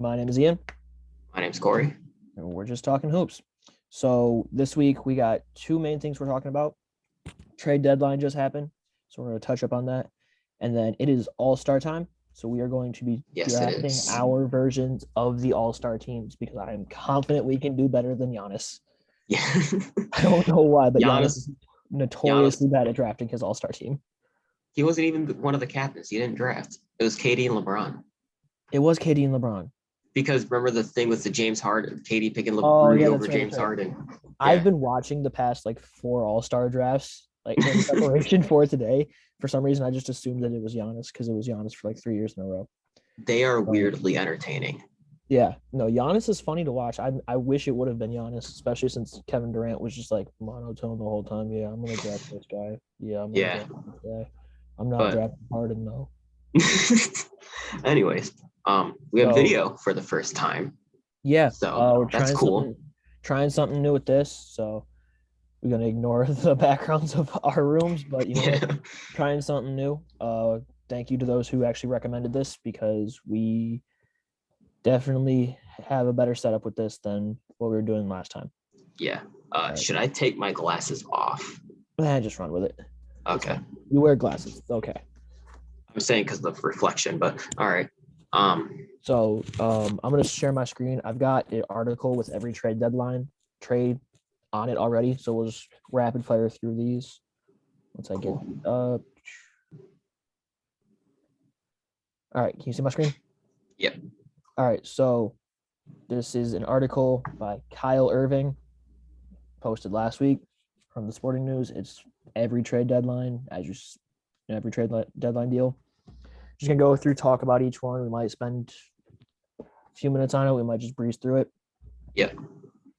My name is Ian, My name's Kory. and we're just talking hoops. So this week we got two main things we're talking about. Trade deadline just happened, so we're going to touch up on that. And then it is All-Star time, so we are going to be Yes, it drafting is. our versions of the All-Star teams because I am confident we can do better than Giannis. Yeah. I don't know why, but Giannis Giannis, is Giannis, notoriously bad at drafting his All-Star team. he wasn't even one of the captains. He didn't draft. It was KD and LeBron. It was KD and LeBron. Because remember the thing with the James Harden, KD picking Oh Rudy yeah, over that's right. James That's right. Harden. I've Yeah. been watching the past like four All-Star drafts, like in preparation for today. For some reason, I just assumed that it was Giannis because it was Giannis for like 3 years in a row. They are Um, weirdly entertaining. yeah, no, Giannis is funny to watch. I wish it would have been Giannis, especially since Kevin Durant was just like monotone the whole time. Yeah, I'm gonna draft this guy. Yeah, I'm gonna Yeah. draft this guy. I'm not But drafting Harden though. anyways, we have So video for the first time. yeah, So we're that's cool. trying something new with this. So we're gonna ignore the backgrounds of our rooms, but Yeah. trying something new. Thank you to those who actually recommended this because we definitely have a better setup with this than what we were doing last time. Yeah. All right, Should I take my glasses off? just run with it. It's Okay. fine. You wear glasses, okay? I'm saying because of the reflection, but all right. So I'm gonna share my screen. I've got an article with every trade on it already. So we'll just rapid fire through these once I get Cool. up. All right, can you see my screen? Yep. All right, so this is an article by Kyle Irving, posted last week from the Sporting News. It's every trade deadline, every trade deadline deal. Just gonna go through, talk about each one. We might spend a few minutes on it. We might just breeze through it. Yep.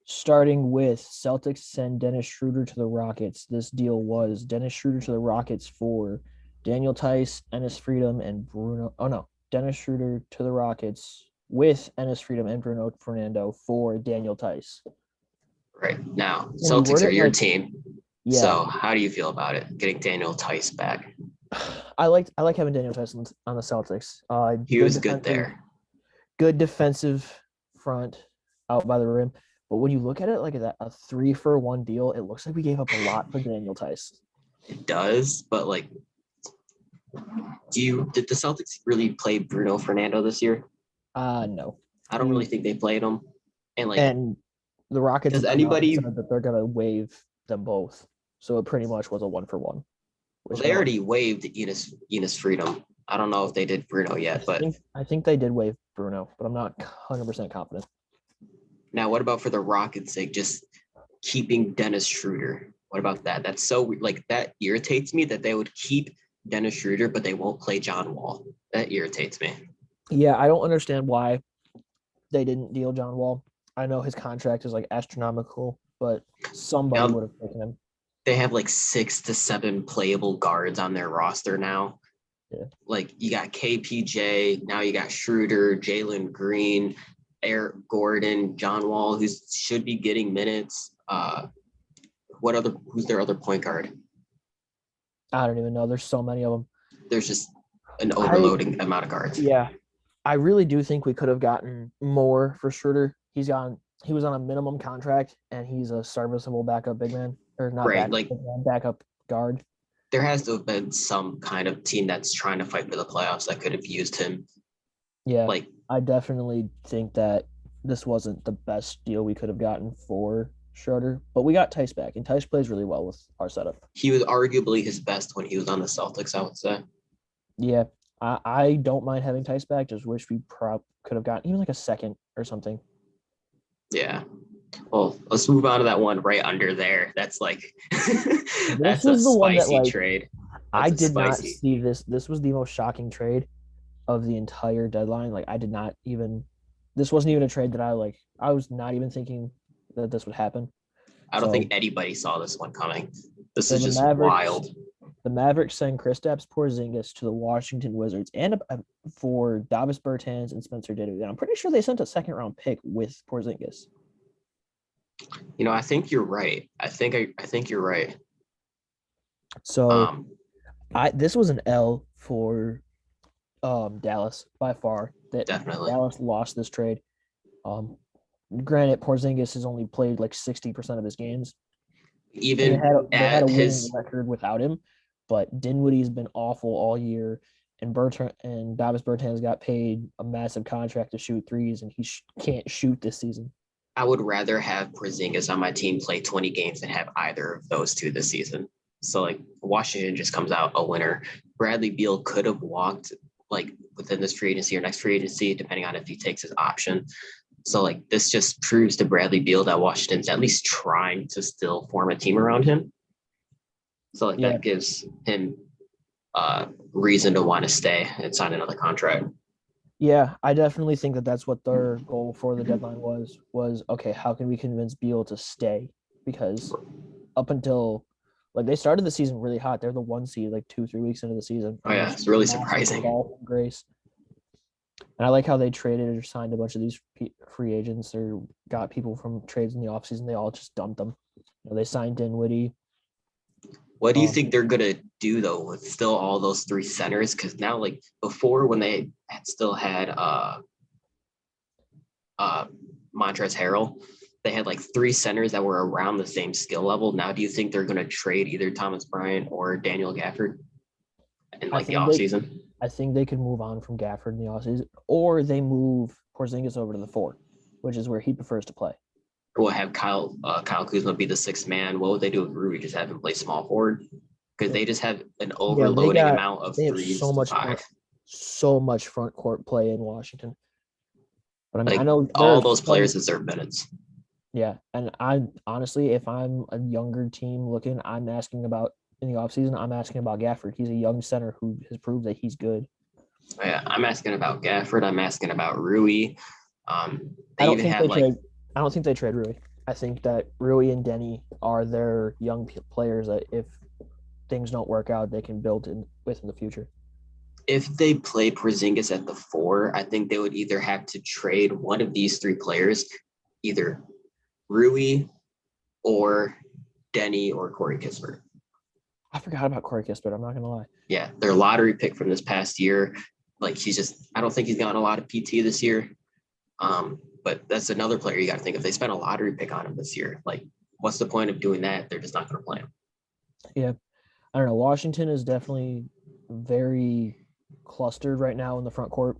Starting with Celtics send Dennis Schroeder to the Rockets. This deal was Dennis Schroeder to the Rockets for Daniel Tice, Ennis Freedom, and Bruno. Oh no, Dennis Schroeder to the Rockets with Ennis Freedom and Bruno Fernando for Daniel Tice. Right. Now, When you Celtics word are it your like, team. yeah, So how do you feel about it? Getting Daniel Tice back. I like having Daniel Tice on the Celtics. He was good there. Good defensive front out by the rim. But when you look at it like a 3-for-1 deal, it looks like we gave up a lot for Daniel Tice. It does, but like, did the Celtics really play Bruno Fernando this year? No. I don't really think they played him. And like, And the Rockets does have come out and anybody? said that they're gonna waive them both. So it pretty much was a 1-for-1. Well, Which they I like. already waived Enos Freedom. I don't know if they did Bruno yet, but I think they did waive Bruno, but I'm not 100% confident. now what about for the Rockets' sake? Just keeping Dennis Schroeder. What about that? That's so like that irritates me that they would keep Dennis Schroeder, but they won't play John Wall. That irritates me. Yeah, I don't understand why they didn't deal John Wall. I know his contract is like astronomical, but somebody Now would have taken him. they have like 6 to 7 playable guards on their roster now. Yeah. Like you got KPJ, now you got Schroeder, Jalen Green, Eric Gordon, John Wall, who should be getting minutes. Who's their other point guard? I don't even know. There's so many of them. There's just an overloading amount of guards. Yeah, I really do think we could have gotten more for Schroeder. He was on a minimum contract, and he's a serviceable backup big man, or not Right. backup Like big man, backup guard. there has to have been some kind of team that's trying to fight for the playoffs that could have used him. Yeah, Like I definitely think that this wasn't the best deal we could have gotten for Schroeder, but we got Tice back, and Tice plays really well with our setup. he was arguably his best when he was on the Celtics, I would say. Yeah, I don't mind having Tice back. Just wish we could have gotten even like a second or something. Yeah. Well, let's move on to that one right under there. That's like This that's a was the one that spicy like trade. I That's a did not spicy. see this. This was the most shocking trade of the entire deadline. Like I did not even. This wasn't even a trade that I like. I was not even thinking that this would happen. I don't So, think anybody saw this one coming. This so is just wild. The Mavericks send Kristaps Porzingis to the Washington Wizards and for Davis Bertans and Spencer Dinwiddie. And I'm pretty sure they sent a second round pick with Porzingis. You know, I think you're right. I think you're right. So this was an L for Dallas by far. That Definitely. Dallas lost this trade. Granted, Porzingis has only played like 60% of his games, and Even they had a at winning his record without him. But Dinwiddie's been awful all year, and Davis Bertans got paid a massive contract to shoot threes, and he can't shoot this season. I would rather have Porzingis on my team play 20 games than have either of those two this season. So like Washington just comes out a winner. Bradley Beal could have walked like within this free agency or next free agency, depending on if he takes his option. So like this just proves to Bradley Beal that Washington's at least trying to still form a team around him. So like Yeah, that gives him reason to want to stay and sign another contract. yeah, I definitely think that that's what their goal for the deadline was okay, how can we convince Beal to stay? Because up until like they started the season really hot. They're the 1 seed like 2-3 weeks into the season. Oh yeah, it's really surprising. Fall from grace. And I like how they traded or signed a bunch of these free agents or got people from trades in the offseason. They all just dumped them. They signed Dinwiddie. What do you think they're gonna do though with still all those three centers? Because now, like before, when they still had Montrezl Harrell, they had like three centers that were around the same skill level. Now, do you think they're gonna trade either Thomas Bryant or Daniel Gafford in like the offseason? I think they could move on from Gafford in the offseason, or they move Porzingis over to the 4, which is where he prefers to play. Or we'll have Kyle Kuzma be the sixth man. What would they do with Rui? Just have him play small forward? Because they just have an overloading amount of threes. So much front court play in Washington. But I mean, like, I know all those players deserve minutes. Yeah, and I honestly, if I'm a younger team looking, I'm asking about in the offseason, I'm asking about Gafford. He's a young center who has proved that he's good. Yeah, I'm asking about Gafford. I'm asking about Rui. I don't think they trade Rui. I think that Rui and Denny are their young players that if things don't work out, they can build with in the future. If they play Porzingis at the 4, I think they would either have to trade one of these three players, either Rui or Denny or Kory Kispert. I forgot about Kory Kispert. I'm not gonna lie. Yeah, their lottery pick from this past year. Like I don't think he's gotten a lot of PT this year. But that's another player you got to think of. They spent a lottery pick on him this year. Like, what's the point of doing that? They're just not going to play him. Yeah, I don't know. Washington is definitely very clustered right now in the front court.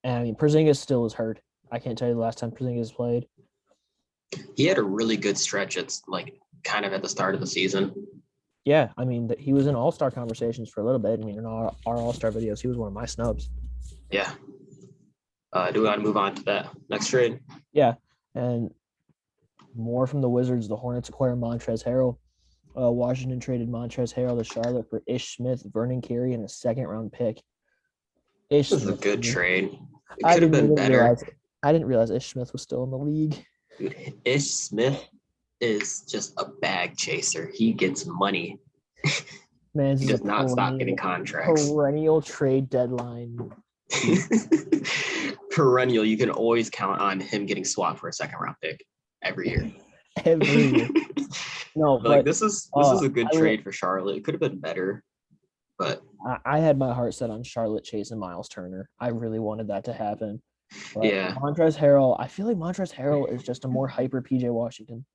And I mean, Porzingis still is hurt. I can't tell you the last time Porzingis played. He had a really good stretch. It's like kind of at the start of the season. Yeah, I mean, he was in All-Star conversations for a little bit. I mean, in our All-Star videos, he was one of my snubs. Yeah. Do we want to move on to that next trade? Yeah, and more from the Wizards. The Hornets acquire Montrezl Harrell. Washington traded Montrezl Harrell to Charlotte for Ish Smith, Vernon Carey, and a second-round pick. This is a good trade. It could have been better. I didn't realize Ish Smith was still in the league. Dude, Ish Smith is just a bag chaser. He gets money. Man, he does not stop getting contracts. Perennial trade deadline. Perennial. You can always count on him getting swapped for a second-round pick every year. Every year. No, but like this is a good trade for Charlotte. It could have been better, but I had my heart set on Charlotte chasing Miles Turner. I really wanted that to happen. But yeah, Montrezl Harrell. I feel like Montrezl Harrell is just a more hyper PJ Washington.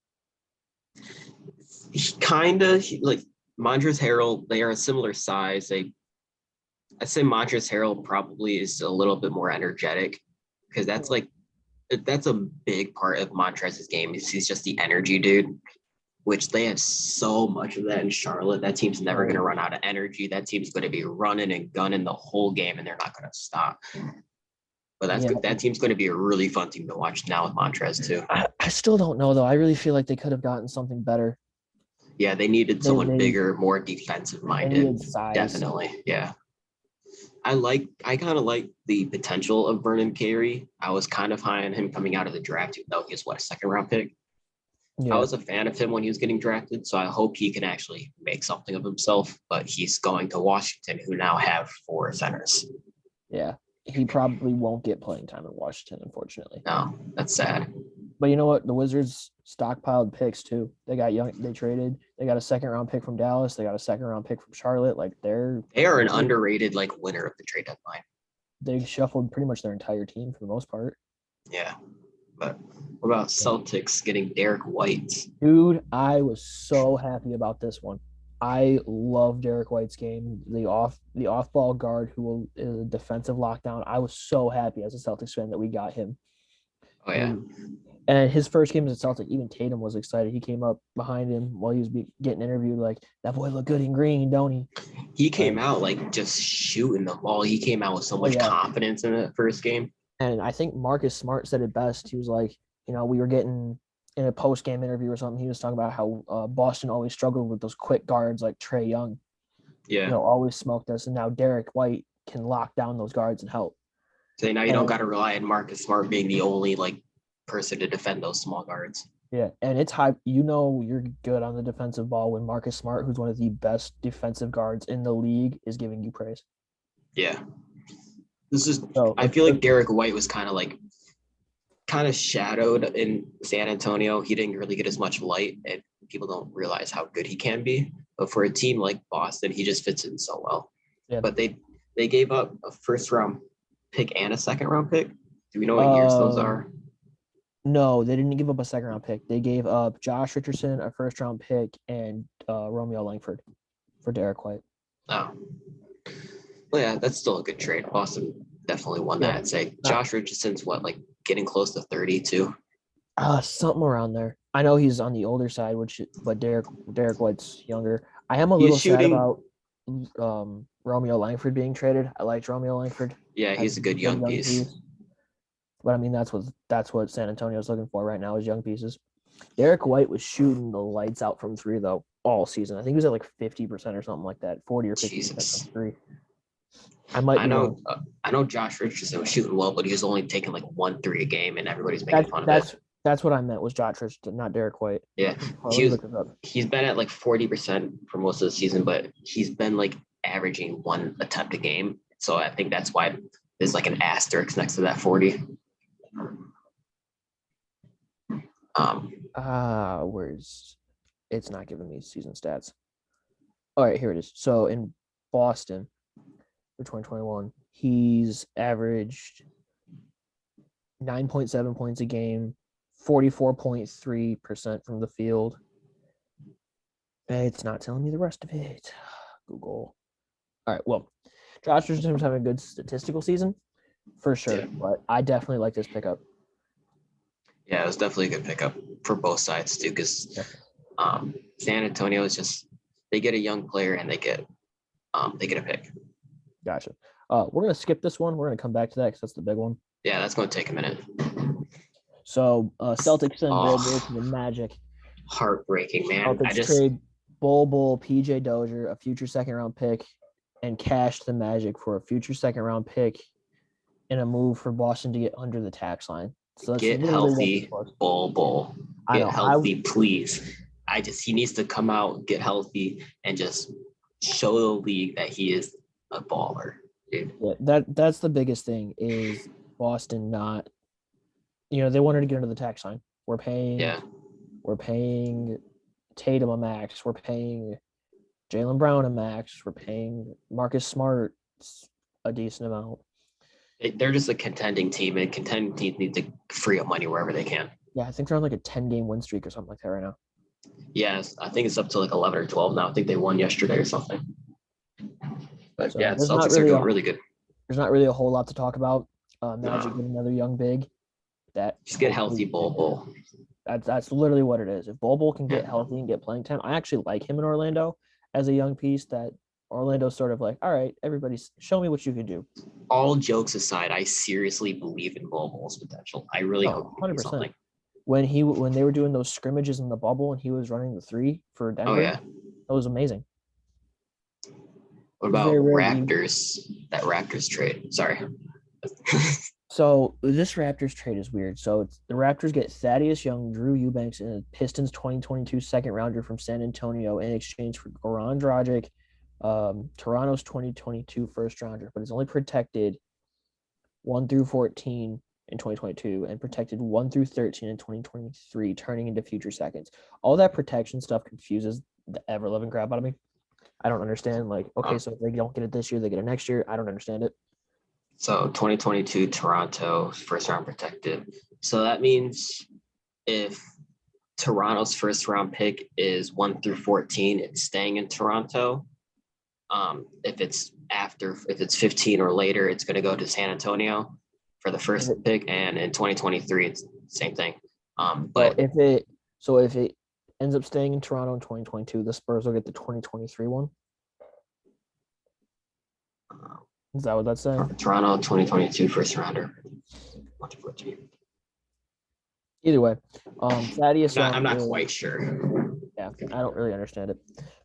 He kind of like Montrezl Harrell. They are a similar size. I'd say Montrezl Harrell probably is a little bit more energetic because that's a big part of Montrezl's game. He's just the energy dude, which they have so much of that in Charlotte. That team's never going to run out of energy. That team's going to be running and gunning the whole game, and they're not going to stop. But that's good. That team's going to be a really fun team to watch now with Montrezl too. I still don't know though. I really feel like they could have gotten something better. Yeah, they needed someone bigger, more defensive minded. Definitely, yeah. I kind of like the potential of Vernon Carey. I was kind of high on him coming out of the draft, even though he was a second-round pick. Yeah. I was a fan of him when he was getting drafted, so I hope he can actually make something of himself. But he's going to Washington, who now have 4 centers. Yeah, he probably won't get playing time in Washington, unfortunately. No, that's sad. But you know what? The Wizards stockpiled picks too. They got young. They traded. They got a second round pick from Dallas. They got a second round pick from Charlotte. Like They are an underrated like winner of the trade deadline. they shuffled pretty much their entire team for the most part. Yeah. But what about Celtics getting Derek White? Dude, I was so happy about this one. I love Derek White's game. The off ball guard who will is a defensive lockdown. I was so happy as a Celtics fan that we got him. Oh yeah. And his first game as a Celtic, even Tatum was excited. He came up behind him while he was getting interviewed, like, that boy look good in green, don't he? He came out like just shooting the ball. He came out with so much confidence in the first game. And I think Marcus Smart said it best. He was like, we were getting in a post-game interview or something. He was talking about how Boston always struggled with those quick guards like Trae Young. Yeah. Always smoked us. And now Derek White can lock down those guards and help. So now you don't got to rely on Marcus Smart being the only person to defend those small guards. Yeah, and it's high. You're good on the defensive ball when Marcus Smart, who's one of the best defensive guards in the league, is giving you praise. Yeah. I feel like Derek White was kind of shadowed in San Antonio. He didn't really get as much light, and people don't realize how good he can be. But for a team like Boston, he just fits in so well. Yeah. But they gave up a first round pick and a second round pick. Do we know what years those are? No, they didn't give up a second round pick. They gave up Josh Richardson, a first round pick, and Romeo Langford for Derek White. Oh. Well, yeah, that's still a good trade. Boston definitely won that. I'd say Josh Richardson's getting close to 32. Something around there. I know he's on the older side, but Derek White's younger. I am a little sad about Romeo Langford being traded. I liked Romeo Langford. Yeah, he's a good young piece. But I mean, that's what San Antonio's looking for right now is young pieces. Derek White was shooting the lights out from three though all season. I think he was at like 50% or something like that, 40 or 50% from three. I know Josh Richardson was shooting well, but he was only taking like 1 3 a game, and everybody's making fun of it. That's what I meant was Josh Richardson, not Derek White. Yeah, he's been at like 40% for most of the season, but he's been like averaging 1 attempt a game. So I think that's why there's like an asterisk next to that 40. It's not giving me season stats. All right, here it is. So in Boston for 2021, he's averaged 9.7 points a game, 44.3% from the field. It's not telling me the rest of it. Google. All right, well, Josh Richardson's having a good statistical season for sure, but I definitely like this pickup. Yeah, it was definitely a good pickup for both sides too, because San Antonio is just they get a young player and they get a pick. Gotcha. We're gonna skip this one. We're gonna come back to that because that's the big one. Yeah, that's gonna take a minute. So Celtics send Bol to the Magic. Heartbreaking, man. Celtics trade Bol, PJ Dozier, a future second round pick, and cash the Magic for a future second round pick in a move for Boston to get under the tax line. So get healthy, Bol. Get healthy, please. He needs to come out, get healthy, and just show the league that he is a baller, dude. Yeah, that's the biggest thing is Boston not. They wanted to get under the tax line. We're paying Tatum a max. We're paying Jaylen Brown a max. We're paying Marcus Smart a decent amount. They're just a contending team, and contending teams need to free up money wherever they can. Yeah, I think they're on like a 10-game win streak or something like that right now. Yes, I think it's up to like 11 or 12 now. I think they won yesterday or something. But yeah, Celtics are doing really good. There's not really a whole lot to talk about. Magic with another young big. Just get healthy, Bol. That's literally what it is. If Bol can get healthy and get playing time, I actually like him in Orlando as a young piece. That Orlando's sort of like, all right, everybody, show me what you can do. All jokes aside, I seriously believe in Bol's potential. I really hope he can do something. When they were doing those scrimmages in the bubble and he was running the 3 for Denver, that was amazing. What about Raptors? That Raptors trade. Sorry. So this Raptors trade is weird. So the Raptors get Thaddeus Young, Drew Eubanks, and a Pistons 2022 second rounder from San Antonio in exchange for Goran Dragic, Toronto's 2022 first rounder, but it's only protected 1 through 14 in 2022 and protected 1 through 13 in 2023, turning into future seconds. All that protection stuff confuses the ever-living crap out of me. I don't understand. Like, okay, so if they don't get it this year, they get it next year. I don't understand it. So 2022 Toronto first round protected. So that means if Toronto's first round pick is 1 through 14, it's staying in Toronto. If it's 15 or later, it's going to go to San Antonio for the first pick, and in 2023, it's the same thing. But if it ends up staying in Toronto in 2022, the Spurs will get the 2023 one. Is that what that's saying? Toronto 2022 first rounder. 1 through 14. Either way, Thaddeus Young. I'm not quite sure. Yeah, I don't really understand it,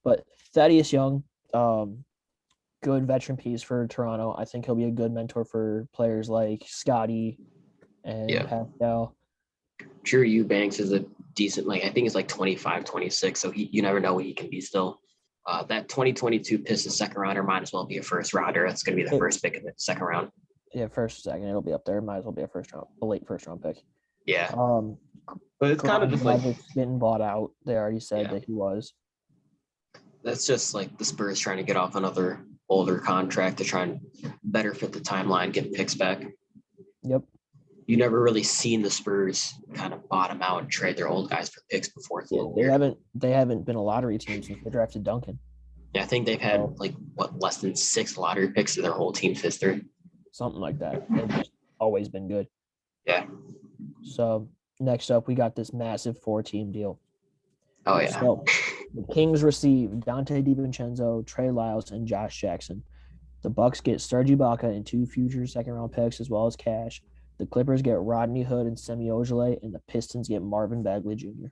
but Thaddeus Young, good veteran piece for Toronto. I think he'll be a good mentor for players like Scotty and Pascal. Drew Eubanks is a decent, I think it's 25, 26. So you never know what he can be still. That 2022 Pistons second rounder might as well be a first rounder. That's going to be the first pick of the second round. Yeah, first, second, it'll be up there. Might as well be a late first round pick. Yeah. But it's kind of just getting bought out. They already said that he was. That's just the Spurs trying to get off another older contract to try and better fit the timeline, get picks back. Yep. You never really seen the Spurs kind of bottom out and trade their old guys for picks before. It's they haven't been a lottery team since they drafted Duncan. Yeah, I think they've had less than 6 lottery picks in their whole team's history. Something like that. They've just always been good. Yeah. So next up, we got this massive 4-team deal. Oh yeah. So the Kings receive Dante DiVincenzo, Trey Lyles, and Josh Jackson. The Bucks get Serge Ibaka and 2 future second-round picks as well as cash. The Clippers get Rodney Hood and Semi Ojeleye, and the Pistons get Marvin Bagley Jr.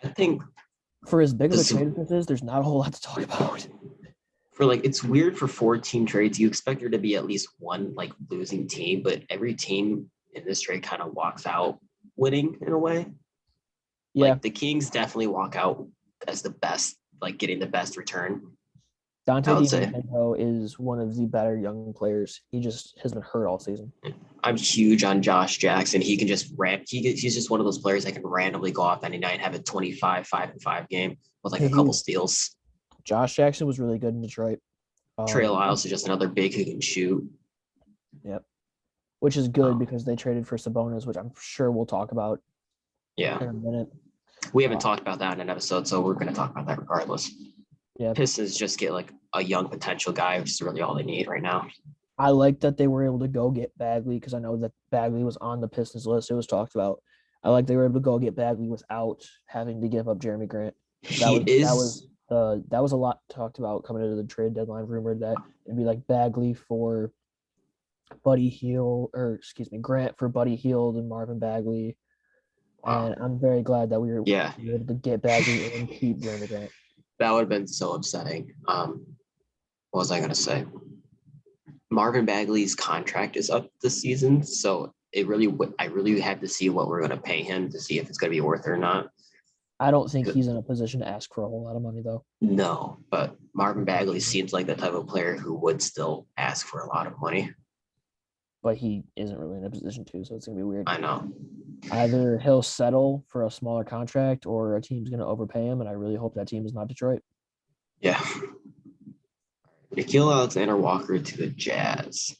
I think for as big of a trade as this is, there's not a whole lot to talk about. It's weird for 4-team trades. You expect there to be at least one losing team, but every team in this trade kind of walks out winning in a way. Yeah. The Kings definitely walk out as the best, getting the best return. Dante DiVincenzo is one of the better young players. He just has been hurt all season. I'm huge on Josh Jackson. He can just he's just one of those players that can randomly go off any night and have a 25, 5-5 game with a couple steals. Josh Jackson was really good in Detroit. Trey Lyles is just another big who can shoot. Yep. Which is good because they traded for Sabonis, which I'm sure we'll talk about in a minute. We haven't talked about that in an episode, so we're going to talk about that regardless. Yeah. Pistons just get a young potential guy, which is really all they need right now. I like that they were able to go get Bagley because I know that Bagley was on the Pistons list. It was talked about. I like they were able to go get Bagley without having to give up Jeremy Grant. That was a lot talked about coming into the trade deadline. Rumored that it'd be Bagley for Grant for Buddy Hield and Marvin Bagley. Wow. And I'm very glad that we were able to get Bagley and keep Jeremy Grant. That would have been so upsetting. What was I going to say? Marvin Bagley's contract is up this season, so I really had to see what we're going to pay him to see if it's going to be worth it or not. I don't think he's in a position to ask for a whole lot of money, though. No, but Marvin Bagley seems like the type of player who would still ask for a lot of money. But he isn't really in a position to, so it's going to be weird. I know. Either he'll settle for a smaller contract or a team's going to overpay him, and I really hope that team is not Detroit. Yeah. Nikhil Alexander-Walker to the Jazz.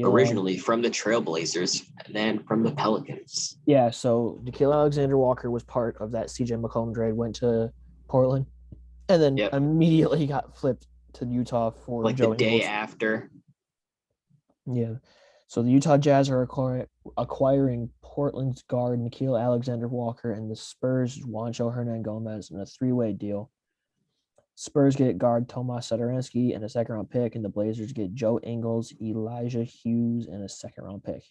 Originally from the Trailblazers and then from the Pelicans. Yeah, so Nikhil Alexander-Walker was part of that CJ McCollum trade, went to Portland, and then immediately got flipped to Utah for Joe the day Ingles. After. Yeah. So the Utah Jazz are acquiring Portland's guard Nikhil Alexander-Walker and the Spurs' Juancho Hernan-Gomez in a 3-way deal. Spurs get guard Tomas Satoransky and a second-round pick, and the Blazers get Joe Ingles, Elijah Hughes, and a second-round pick.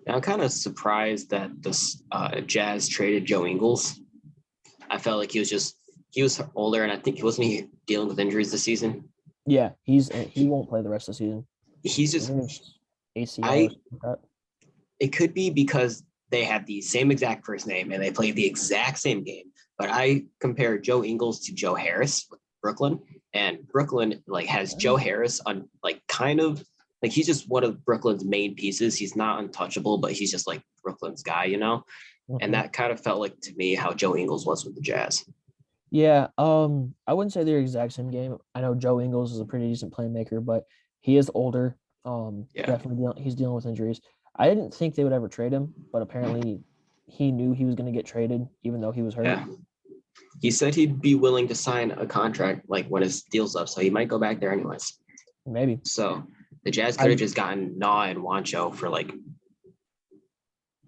Now, I'm kind of surprised that the Jazz traded Joe Ingles. I felt like he was older, and I think he wasn't dealing with injuries this season. Yeah, he won't play the rest of the season. He's just ACL. It could be because they have the same exact first name and they played the exact same game. But I compare Joe Ingles to Joe Harris with Brooklyn, and Brooklyn has Joe Harris on kind of Like he's just one of Brooklyn's main pieces. He's not untouchable, but he's just like Brooklyn's guy, you know? And that kind of felt like to me how Joe Ingles was with the Jazz. Yeah, I wouldn't say they're exact same game. I know Joe Ingles is a pretty decent playmaker, but he is older. Definitely he's dealing with injuries. I didn't think they would ever trade him, but apparently he knew he was going to get traded, even though he was hurt. Yeah. He said he'd be willing to sign a contract like when his deal's up, so he might go back there anyways. Maybe. So the Jazz could have just gotten Nah and Wancho for like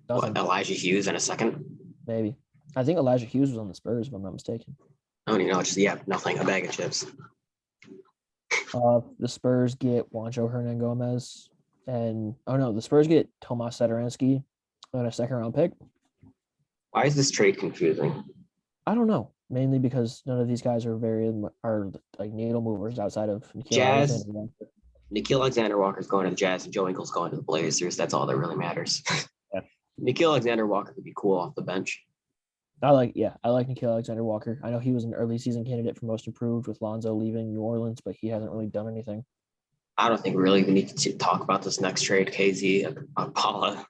Elijah Hughes in a second. Maybe. I think Elijah Hughes was on the Spurs, if I'm not mistaken. I don't even know. Just nothing. A bag of chips. The Spurs get Juancho Hernan-Gomez, and the Spurs get Tomas Satoransky and a second-round pick. Why is this trade confusing? I don't know. Mainly because none of these guys are like needle movers outside of Jazz. Nikhil Alexander-Walker's going to the Jazz, and Joe Ingles going to the Blazers. That's all that really matters. Yeah. Nikhil Alexander-Walker could be cool off the bench. I like Nikhil Alexander-Walker. I know he was an early season candidate for most improved with Lonzo leaving New Orleans, but he hasn't really done anything. I don't think we really need to talk about this next trade. KZ Okpala.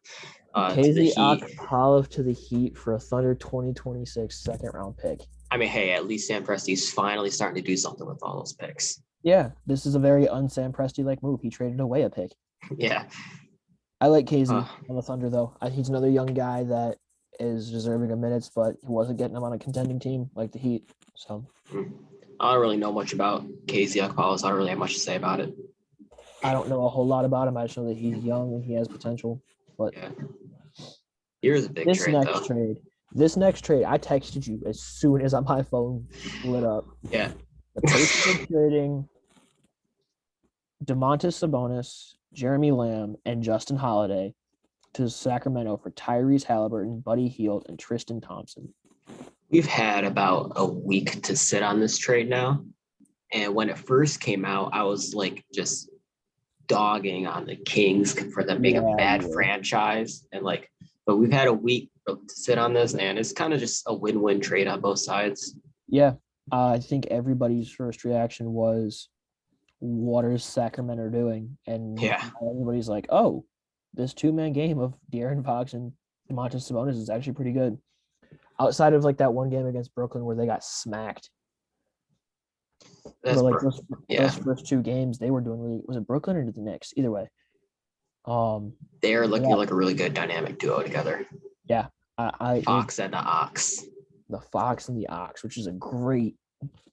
KZ Okpala to the Heat for a Thunder 2026 second-round pick. I mean, hey, at least Sam Presti's finally starting to do something with all those picks. Yeah, this is a very un-Sam Presti-like move. He traded away a pick. Yeah. I like KZ on the Thunder, though. He's another young guy that is deserving of minutes, but he wasn't getting them on a contending team like the Heat. So I don't really know much about KZ Okpala, so I don't really have much to say about it. I don't know a whole lot about him. I just know that he's young and he has potential. But here's a big trade, though. This next trade, I texted you as soon as my phone lit up. Yeah. The Pacers are trading Domantas Sabonis, Jeremy Lamb, and Justin Holiday to Sacramento for Tyrese Halliburton, Buddy Hield, and Tristan Thompson. We've had about a week to sit on this trade now. And when it first came out, I was like just dogging on the Kings for them being a bad franchise. And but we've had a week to sit on this, and it's kind of just a win-win trade on both sides. Yeah. I think everybody's first reaction was, what is Sacramento doing? And everybody's like, oh, this two-man game of De'Aaron Fox and Domantas Sabonis is actually pretty good. Outside of that one game against Brooklyn where they got smacked. Those first two games, they were doing really. Was it Brooklyn or the Knicks? Either way. They're looking like a really good dynamic duo together. Yeah. Fox and the Ox. The Fox and the Ox, which is a great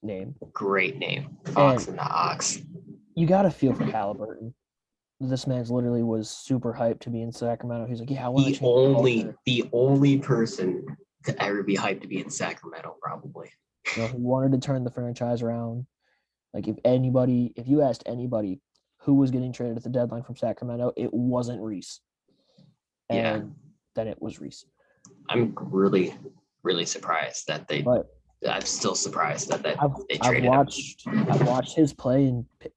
name. Great name. Fox and the Ox. You got to feel for Halliburton. This man's literally was super hyped to be in Sacramento. He's like, I want to change the only person to ever be hyped to be in Sacramento, probably. He wanted to turn the franchise around. If you asked anybody who was getting traded at the deadline from Sacramento, it wasn't Reese. And then it was Reese. I'm really, really surprised that I'm still surprised that they traded him. I've watched his play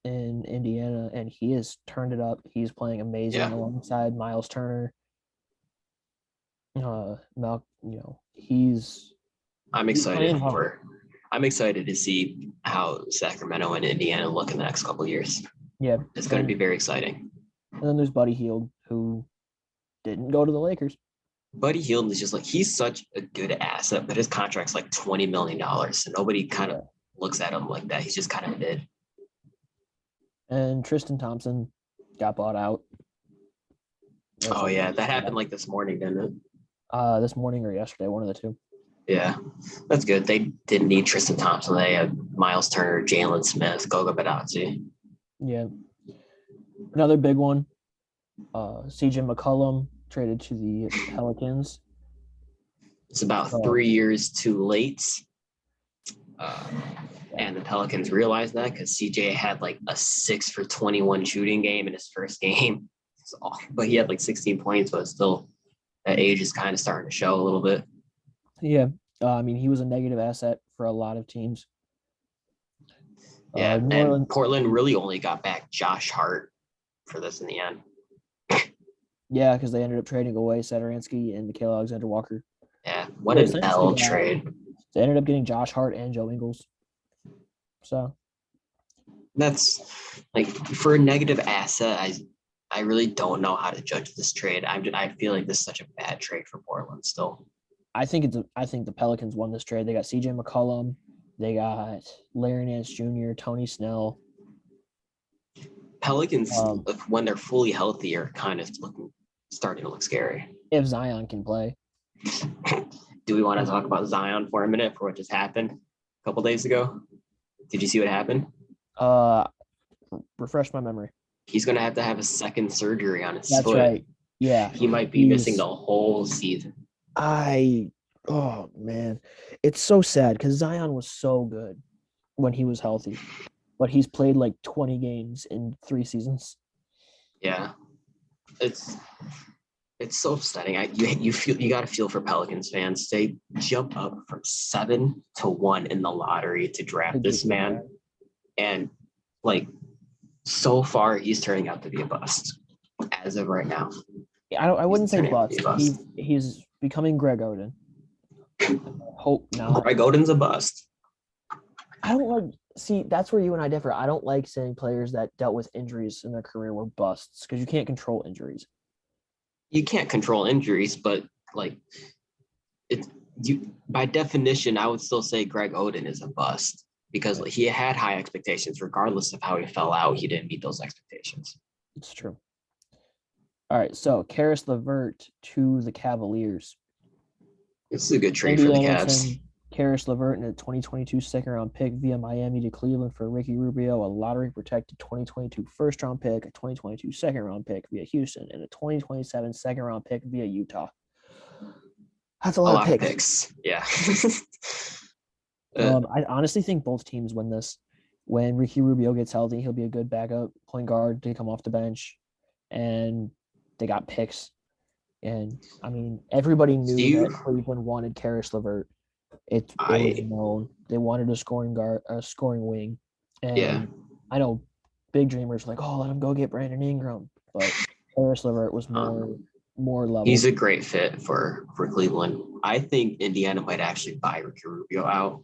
in Indiana, and he has turned it up. He's playing amazing alongside Miles Turner. I'm excited to see how Sacramento and Indiana look in the next couple of years. Yeah, it's going to be very exciting. And then there's Buddy Hield, who didn't go to the Lakers. Buddy Hield is just he's such a good asset, but his contract's $20 million. So nobody kind of looks at him like that. He's just kind of mid. And Tristan Thompson got bought out. That happened this morning, didn't it? This morning or yesterday, one of the two. Yeah, that's good. They didn't need Tristan Thompson. They had Miles Turner, Jalen Smith, Goga Bitadze. Yeah. Another big one, CJ McCollum traded to the Pelicans. It's about 3 years too late. And the Pelicans realized that because CJ had a 6 for 21 shooting game in his first game. But he had 16 points, but still that age is kind of starting to show a little bit. Yeah. He was a negative asset for a lot of teams. Yeah, and Portland really only got back Josh Hart for this in the end. Yeah, because they ended up trading away Satoransky and Nikhil Alexander-Walker. Yeah, what an L trade. They ended up getting Josh Hart and Joe Ingles. So that's for a negative asset. I really don't know how to judge this trade. I feel like this is such a bad trade for Portland still. I think the Pelicans won this trade. They got CJ McCollum, they got Larry Nance Jr., Tony Snell. Pelicans, when they're fully healthy, are kind of starting to look scary. If Zion can play. Do we want to talk about Zion for a minute for what just happened a couple days ago? Did you see what happened? Refresh my memory. He's going to have a second surgery on his foot. That's right. Yeah. He might be missing the whole season. Oh man, it's so sad because Zion was so good when he was healthy, but he's played like 20 games in 3 seasons. Yeah, it's so upsetting. You got to feel for Pelicans fans. They jump up from 7-1 in the lottery to draft this man, and like so far he's turning out to be a bust as of right now. I wouldn't say bust. He's becoming Greg Oden. Hope not. Greg Oden's a bust. I don't like. See, that's where you and I differ. I don't like saying players that dealt with injuries in their career were busts because you can't control injuries. You can't control injuries, but like by definition, I would still say Greg Oden is a bust because he had high expectations, regardless of how he fell out. He didn't meet those expectations. It's true. All right, so Karis LeVert to the Cavaliers. This is a good trade for the Cavs. Karis LeVert in a 2022 second-round pick via Miami to Cleveland for Ricky Rubio, a lottery-protected 2022 first-round pick, a 2022 second-round pick via Houston, and a 2027 second-round pick via Utah. That's a lot of picks. Yeah. I honestly think both teams win this. When Ricky Rubio gets healthy, he'll be a good backup point guard to come off the bench, and they got picks. And, I mean, everybody knew that Cleveland wanted Karis LeVert. It was known. They wanted a scoring wing. And I know big dreamers like, oh, let him go get Brandon Ingram. But Karis LeVert was more level. He's a great fit for Cleveland. I think Indiana might actually buy Ricky Rubio out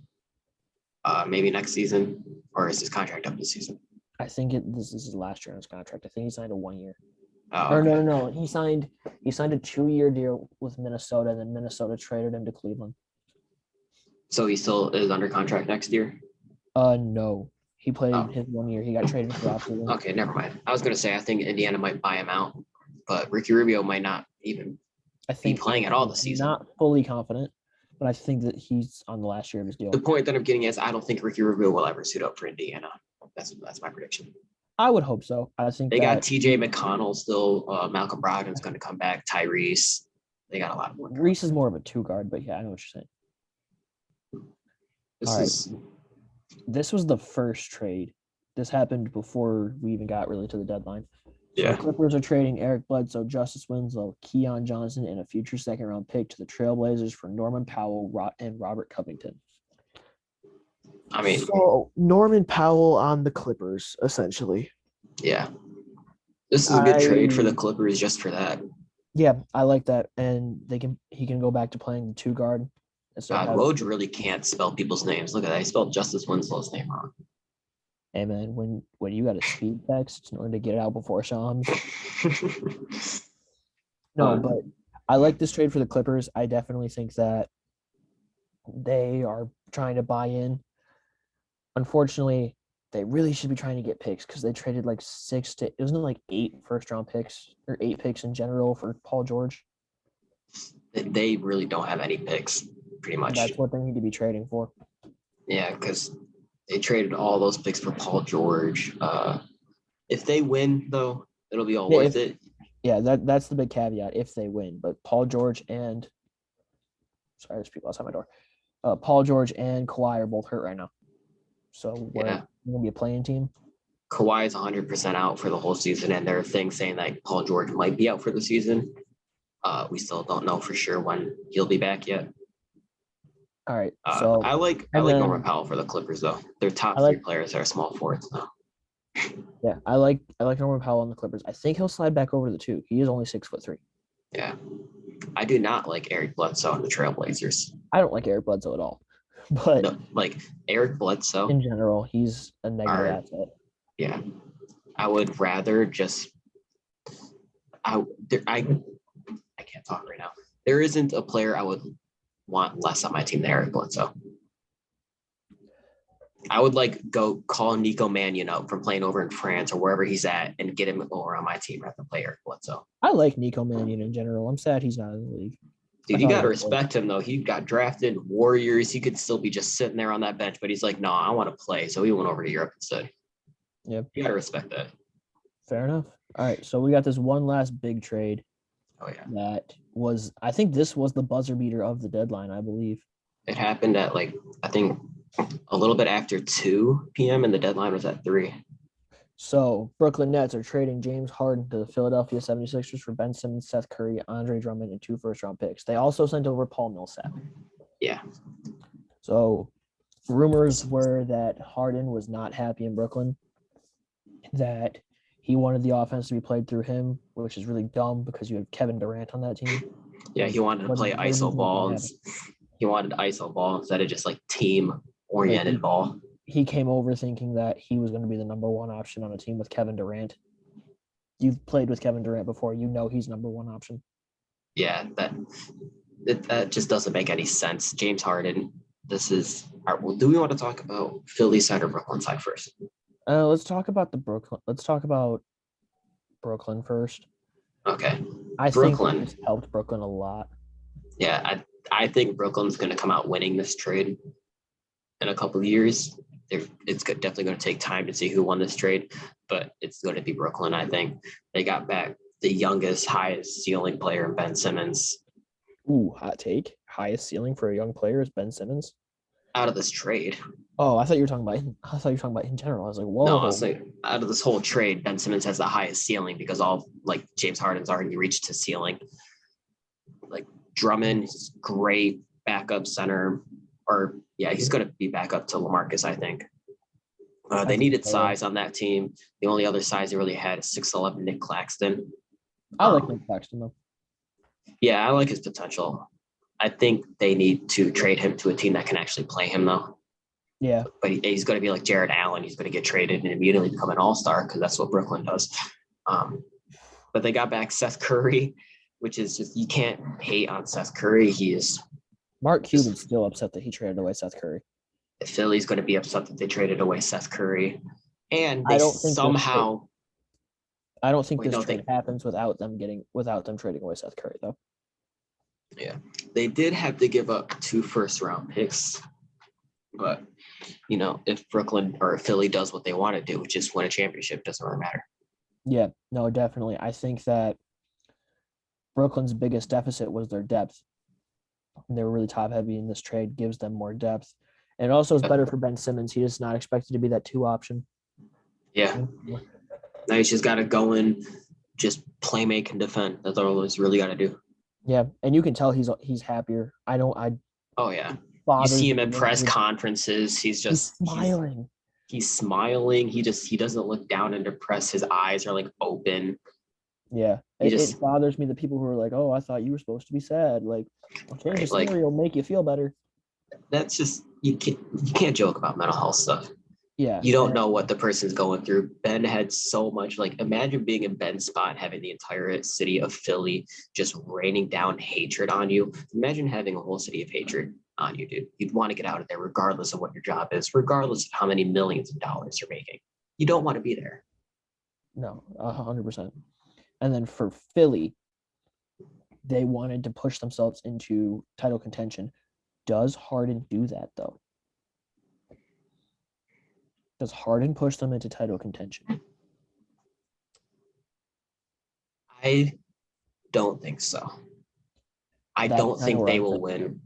maybe next season, or is his contract up this season? I think this is his last year on his contract. I think he signed a 1 year. Oh, okay. No. He signed a 2-year deal with Minnesota, and then Minnesota traded him to Cleveland. So he still is under contract next year? No. He played his 1 year. He got traded to Raptors. Okay, never mind. I was going to say I think Indiana might buy him out, but Ricky Rubio might not even be playing at all this season. Not fully confident, but I think that he's on the last year of his deal. The point that I'm getting is I don't think Ricky Rubio will ever suit up for Indiana. That's my prediction. I would hope so. I think they got TJ McConnell still. Malcolm Brogdon's going to come back. Tyrese. They got a lot more. Reese is more of a 2 guard, but yeah, I know what you're saying. This was the first trade. This happened before we even got really to the deadline. Yeah. So Clippers are trading Eric Bledsoe, Justice Winslow, Keon Johnson, and a future second-round pick to the Trailblazers for Norman Powell and Robert Covington. I mean, so Norman Powell on the Clippers, essentially. Yeah. This is a good trade for the Clippers just for that. Yeah, I like that. And he can go back to playing the 2 guard. Woj really can't spell people's names. Look at that. He spelled Justice Winslow's name wrong. Hey, man, when you got a speed text in order to get it out before Shams. No, but I like this trade for the Clippers. I definitely think that they are trying to buy in. Unfortunately, they really should be trying to get picks because they traded like 8 first-round picks or 8 picks in general for Paul George. They really don't have any picks, pretty much. That's what they need to be trading for. Yeah, because they traded all those picks for Paul George. If they win, though, it'll be all worth it. Yeah, that's the big caveat if they win. But Paul George and – sorry, there's people outside my door. Paul George and Kawhi are both hurt right now. So we're going to be a playing team. Kawhi is 100% out for the whole season, and there are things saying that Paul George might be out for the season. We still don't know for sure when he'll be back yet. All right. So I like Norman Powell for the Clippers, though. Their top 3 players are small forwards now. Yeah, I like Norman Powell on the Clippers. I think he'll slide back over to the 2. He is only 6'3". Yeah. I do not like Eric Bledsoe on the Trailblazers. I don't like Eric Bledsoe at all. But no, like Eric Bledsoe in general, he's a negative asset. Yeah. I would rather just I can't talk right now. There isn't a player I would want less on my team than Eric Bledsoe. I would go call Nico Mannion up from playing over in France or wherever he's at and get him over on my team rather than play Eric Bledsoe. I like Nico Mannion in general. I'm sad he's not in the league. Dude, you got to respect him, though. He got drafted, Warriors. He could still be just sitting there on that bench, but he's like, no, I want to play. So he went over to Europe instead. Yep. You got to respect that. Fair enough. All right, so we got this one last big trade. Oh, yeah. That was, I think this was the buzzer beater of the deadline, I believe. It happened at, I think a little bit after 2 p.m. and the deadline was at 3. So Brooklyn Nets are trading James Harden to the Philadelphia 76ers for Ben Simmons, Seth Curry, Andre Drummond, and 2 first-round picks. They also sent over Paul Millsap. Yeah. So rumors were that Harden was not happy in Brooklyn, that he wanted the offense to be played through him, which is really dumb because you have Kevin Durant on that team. Yeah, he wanted to play ISO ball. He wanted ISO ball instead of just team-oriented ball. He came over thinking that he was going to be the number one option on a team with Kevin Durant. You've played with Kevin Durant before. You know he's number one option. Yeah, that just doesn't make any sense. James Harden, this is – well, do we want to talk about Philly side or Brooklyn side first? Let's talk about Brooklyn first. Okay. I think this helped Brooklyn a lot. Yeah, I think Brooklyn's going to come out winning this trade in a couple of years. It's definitely going to take time to see who won this trade, but it's going to be Brooklyn, I think. They got back the youngest, highest ceiling player, Ben Simmons. Ooh, hot take. Highest ceiling for a young player is Ben Simmons? Out of this trade. Oh, I thought you were talking about in general. I was like, whoa. No, I was out of this whole trade, Ben Simmons has the highest ceiling because James Harden's already reached his ceiling. Drummond is great backup center, he's going to be back up to LaMarcus, I think. They needed size on that team. The only other size they really had is 6'11" Nick Claxton. I like Nick Claxton, though. Yeah, I like his potential. I think they need to trade him to a team that can actually play him, though. Yeah. But he's going to be like Jared Allen. He's going to get traded and immediately become an all-star because that's what Brooklyn does. But they got back Seth Curry, which is just, you can't hate on Seth Curry. He is. Mark Cuban's still upset that he traded away Seth Curry. Philly's going to be upset that they traded away Seth Curry. And they I don't think this trade happens without them trading away Seth Curry, though. Yeah. They did have to give up 2 first-round picks. But, if Brooklyn or Philly does what they want to do, which is win a championship, doesn't really matter. Yeah, no, definitely. I think that Brooklyn's biggest deficit was their depth. They were really top-heavy, and this trade gives them more depth. And it also is better for Ben Simmons. He is not expected to be that 2 option. Yeah. Now he's just got to go in, just play, make, and defend. That's all he's really got to do. Yeah, and you can tell he's happier. Oh, yeah. You see him at press conferences. He's smiling. He's smiling. He doesn't look down and depressed. His eyes are open. Yeah. It bothers me that people who are like, oh, I thought you were supposed to be sad. Change the scenery will make you feel better. That's just, you can't joke about mental health stuff. Yeah. You don't know what the person's going through. Ben had so much, imagine being in Ben's spot and having the entire city of Philly just raining down hatred on you. Imagine having a whole city of hatred on you, dude. You'd want to get out of there regardless of what your job is, regardless of how many millions of dollars you're making. You don't want to be there. No, 100%. And then for Philly, they wanted to push themselves into title contention. Does Harden do that, though? Does Harden push them into title contention? I don't think so. I don't think they will win.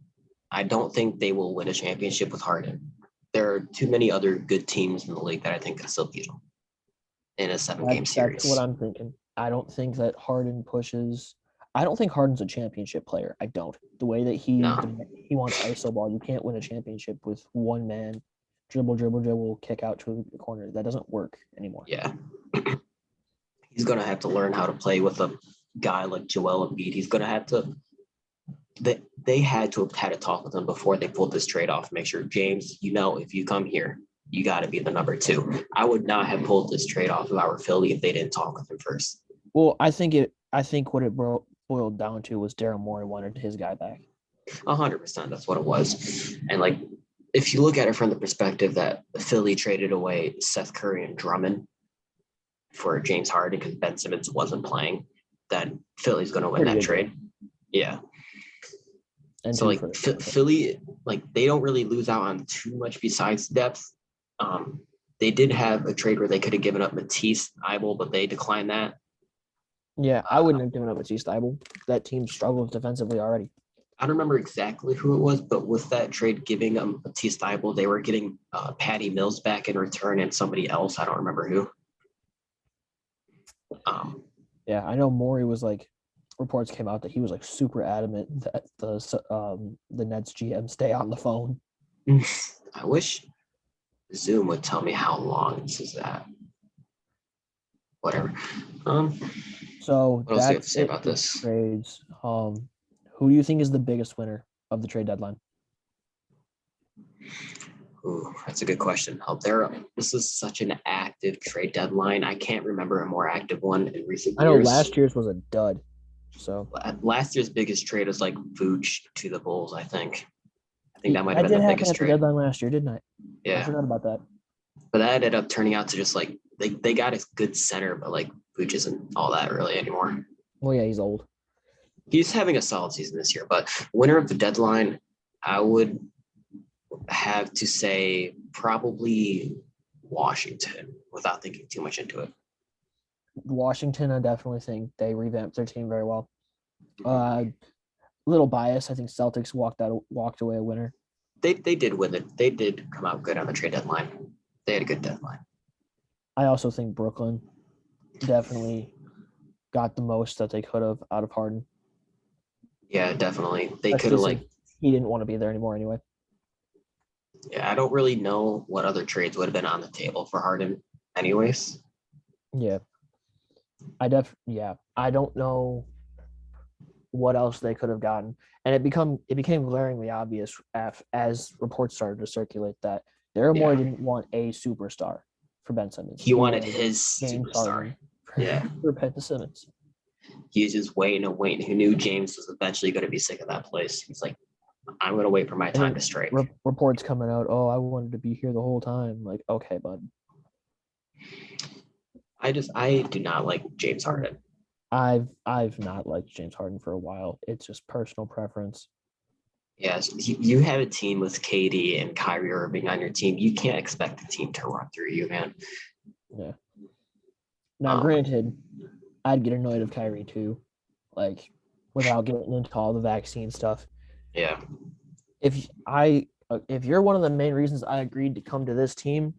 I don't think they will win a championship with Harden. There are too many other good teams in the league that I think can still beat them in a 7-game series. That's what I'm thinking. I don't think that Harden pushes. I don't think Harden's a championship player. I don't. The way that he wants ISO ball, you can't win a championship with one man. Dribble, kick out to the corner. That doesn't work anymore. Yeah. He's going to have to learn how to play with a guy like Joel Embiid. He's going to have to – they had to have had a talk with him before they pulled this trade off. Make sure, James, if you come here, you got to be the number 2. I would not have pulled this trade off if I were Philly if they didn't talk with him first. Well, I think I think what it boiled down to was Daryl Morey wanted his guy back. 100%. That's what it was. And like, if you look at it from the perspective that Philly traded away Seth Curry and Drummond for James Harden because Ben Simmons wasn't playing, then Philly's going to win that trade. Yeah. And so like Philly, like they don't really lose out on too much besides depth. They did have a trade where they could have given up Matisse Thybulle, but they declined that. Yeah, I wouldn't have given up Matisse Thybulle. That team struggles defensively already. I don't remember exactly who it was, but with that trade giving them Matisse Thybulle, they were getting Patty Mills back in return and somebody else. I don't remember who. Yeah, I know Morey was like, reports came out that he was like super adamant that the Nets GM stay on the phone. I wish Zoom would tell me how long this is at. Whatever. So what else do you have to say about this? Trades. Who do you think is the biggest winner of the trade deadline? Ooh, that's a good question. This is such an active trade deadline. I can't remember a more active one in recent years. I know last year's was a dud. So last year's biggest trade was like Vooch to the Bulls, I think. I think that might have been the biggest trade. That did happen at the deadline last year, didn't I? Yeah. I forgot about that. But that ended up turning out to just like they got a good center, but like Vooch isn't all that really anymore. Well, yeah, he's old. He's having a solid season this year, but winner of the deadline, I would have to say probably Washington without thinking too much into it. Washington, I definitely think they revamped their team very well. Little bias. I think Celtics walked away a winner. They did win it. They did come out good on the trade deadline. They had a good deadline. I also think Brooklyn definitely got the most that they could have out of Harden. Yeah, definitely. They could have he didn't want to be there anymore anyway. Yeah, I don't really know what other trades would have been on the table for Harden anyways. Yeah. I don't know what else they could have gotten. And it became glaringly obvious as reports started to circulate that Daryl Morey didn't want a superstar for Ben Simmons. He wanted his superstar. For Ben Simmons. He was just waiting. He knew James was eventually going to be sick of that place. He's like, I'm going to wait for my time to strike. Reports coming out, I wanted to be here the whole time. Like, okay, bud. I do not like James Harden. I've not liked James Harden for a while. It's just personal preference. Yes, you have a team with KD and Kyrie Irving on your team. You can't expect the team to run through you, man. Yeah. Now, granted, I'd get annoyed of Kyrie too, like without getting into all the vaccine stuff. Yeah. If you're one of the main reasons I agreed to come to this team,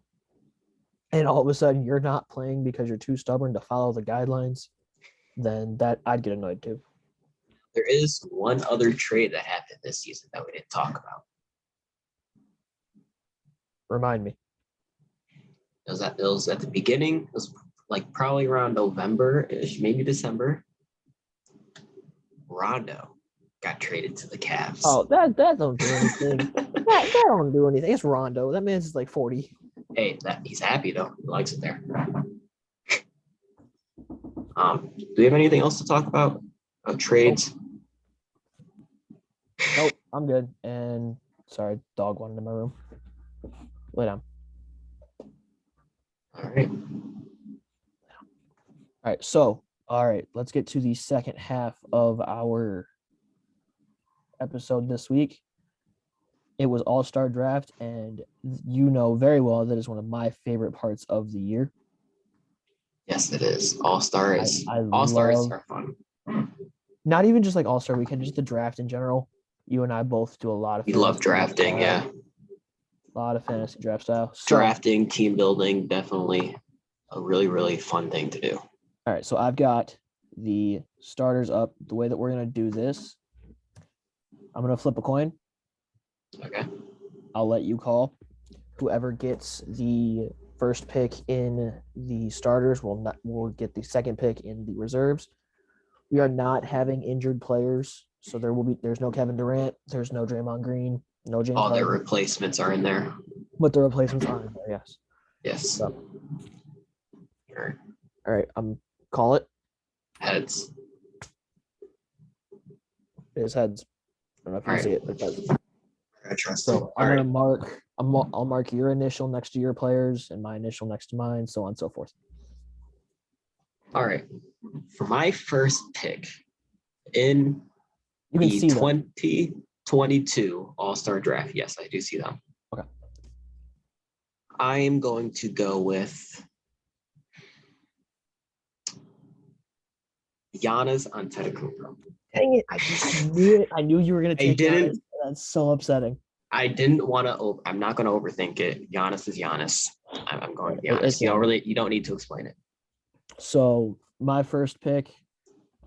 and all of a sudden you're not playing because you're too stubborn to follow the guidelines, then that I'd get annoyed too. There is one other trade that happened this season that we didn't talk about. Remind me. It was at the beginning. It was like probably around November-ish, maybe December. Rondo got traded to the Cavs. Oh, that don't do anything. that don't do anything. It's Rondo. That man's like 40. Hey, he's happy though. He likes it there. Do we have anything else to talk about? Trades? Nope, I'm good. And sorry, dog wanted in my room. Lay down. All right. All right, let's get to the second half of our episode this week. It was All-Star Draft, and you know very well that is one of my favorite parts of the year. Yes, it is. All-Stars. All-Stars are fun. Not even just like All-Star Weekend, just the draft in general. You and I both do a lot of. We love drafting, yeah. A lot of fantasy draft style. Drafting, team building, definitely a really, really fun thing to do. All right, so I've got the starters up. The way that we're going to do this, I'm going to flip a coin. Okay. I'll let you call. Whoever gets the first pick in the starters will get the second pick in the reserves. We are not having injured players, so there's no Kevin Durant, there's no Draymond Green, no James Harden. All their replacements are in there. But the replacements are in there, yes. Yes. So. All right. Call it. Heads. It's heads. I don't know if you All right. see it, but it's heads. I trust So you. I'm gonna mark. I'll mark your initial next to your players and my initial next to mine, so on and so forth. All right. For my first pick in You can the see them. 2022 All-Star Draft, yes, I do see them. Okay. I am going to go with Giannis Antetokounmpo. Dang it! I just knew it. I knew you were gonna take Giannis. That's so upsetting. I didn't want to. I'm not going to overthink it. Giannis is Giannis. I'm going to be honest. You don't need to explain it. So my first pick,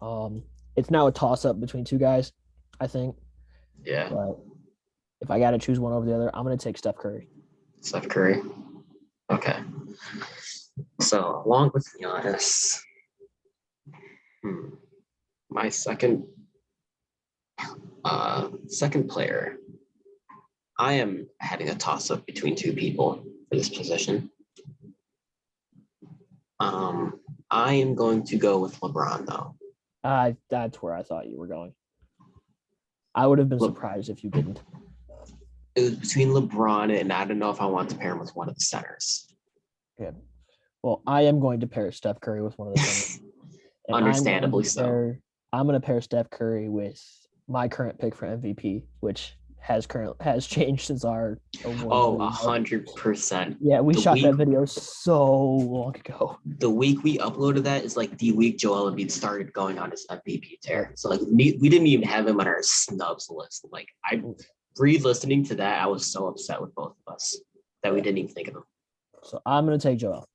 it's now a toss-up between two guys, I think. Yeah. But if I got to choose one over the other, I'm gonna take Steph Curry. Steph Curry. Okay. So along with Giannis, my second player, I am having a toss-up between two people for this position. I am going to go with LeBron, though. That's where I thought you were going. I would have been surprised if you didn't. It was between LeBron, and I don't know if I want to pair him with one of the centers. Yeah. Well, I am going to pair Steph Curry with one of the centers. Understandably so. I'm going to pair Steph Curry with my current pick for MVP, which has changed since our award. 100%. Yeah, we shot that video so long ago. The week we uploaded that is like the week Joel Embiid started going on his MVP tear. So like we didn't even have him on our snubs list. Like I re-listening to that, I was so upset with both of us that we didn't even think of him. So I'm going to take Joel.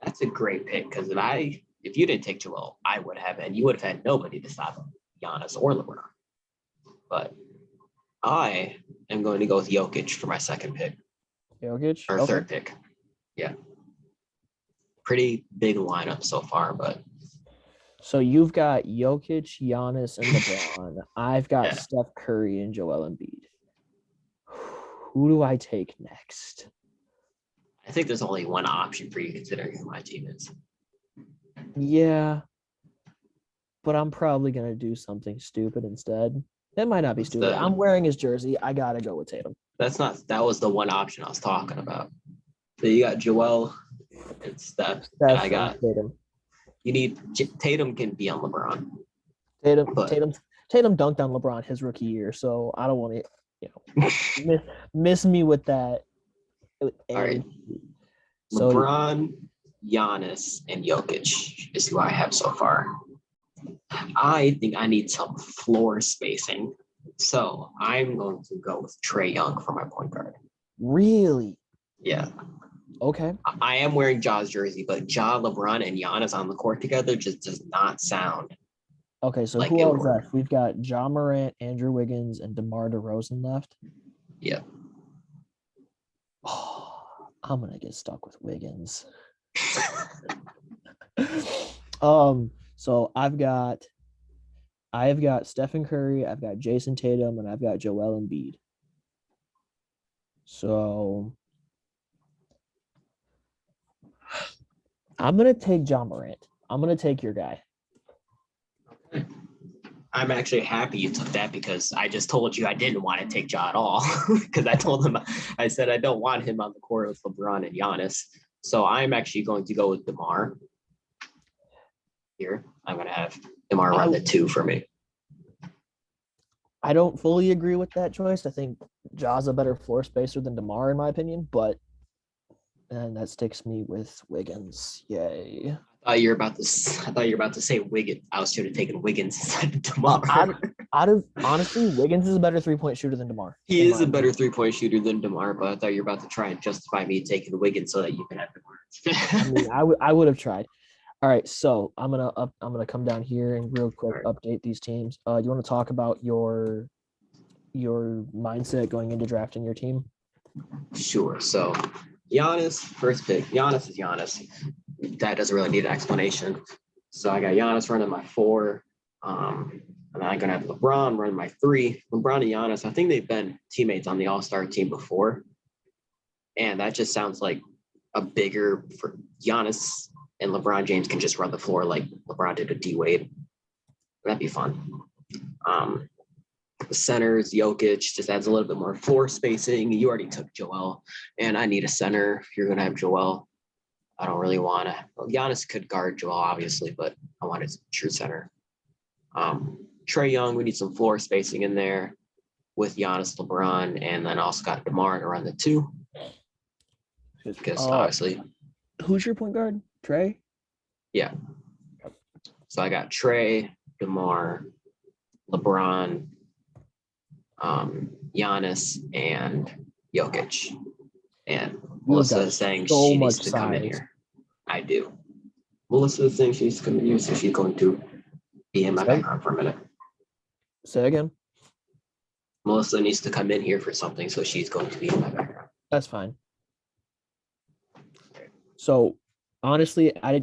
That's a great pick because if you didn't take Joel, I would have, and you would have had nobody to stop him, Giannis or LeBron. But I am going to go with Jokic for my second pick. Jokic? Or third pick. Yeah. Pretty big lineup so far, but. So you've got Jokic, Giannis, and LeBron. I've got Steph Curry and Joel Embiid. Who do I take next? I think there's only one option for you considering who my team is. Yeah. But I'm probably going to do something stupid instead. That might not be stupid. I'm wearing his jersey. I got to go with Tatum. That was the one option I was talking about. So you got Joel and Steph. And I got Tatum. You need Tatum can be on LeBron. Tatum dunked on LeBron his rookie year, so I don't want to, miss me with that. All right. So, LeBron, Giannis, and Jokic is who I have so far. I think I need some floor spacing. So I'm going to go with Trae Young for my point guard. Really? Yeah. Okay. I am wearing Ja's jersey, but Ja, LeBron, and Giannis on the court together just does not sound. Okay, so like who else left? We've got Ja Morant, Andrew Wiggins, and DeMar DeRozan left. Yeah. Oh, I'm gonna get stuck with Wiggins. So I've got Stephen Curry, I've got Jason Tatum, and I've got Joel Embiid. So I'm gonna take Ja Morant. I'm gonna take your guy. I'm actually happy you took that because I just told you I didn't want to take Ja at all because I told him, I said I don't want him on the court with LeBron and Giannis. So I'm actually going to go with DeMar. Here, I'm going to have DeMar run the 2 for me. I don't fully agree with that choice. I think Ja's a better floor spacer than DeMar in my opinion, but and that sticks me with Wiggins. Yay. I thought you were about to say Wiggins. I was should have taken Wiggins instead of DeMar. Honestly, Wiggins is a better 3-point shooter than DeMar. He is a better 3-point shooter than DeMar, but I thought you were about to try and justify me taking Wiggins so that you can have DeMar. I would have tried. All right, so I'm gonna come down here and real quick update these teams. You want to talk about your mindset going into drafting your team? Sure. So Giannis, first pick. Giannis is Giannis. That doesn't really need an explanation. So I got Giannis running my 4. And then I'm gonna have LeBron running my 3. LeBron and Giannis, I think they've been teammates on the All-Star team before. And that just sounds like a bigger for Giannis and LeBron James can just run the floor like LeBron did with D Wade. That'd be fun. Centers, Jokic just adds a little bit more floor spacing. You already took Joel, and I need a center. If you're going to have Joel, I don't really want to. Well, Giannis could guard Joel, obviously, but I want a true center. Trae Young, we need some floor spacing in there with Giannis, LeBron, and then also got DeMar to run the two. Because obviously. Who's your point guard? Trae? Yeah. So I got Trae, DeMar, LeBron, Giannis, and Jokic. And Melissa is saying she needs to come in here. I do. Melissa is saying she needs to come in here, so she's going to be in my background for a minute. Say again. Melissa needs to come in here for something, so she's going to be in my background. That's fine. So honestly, I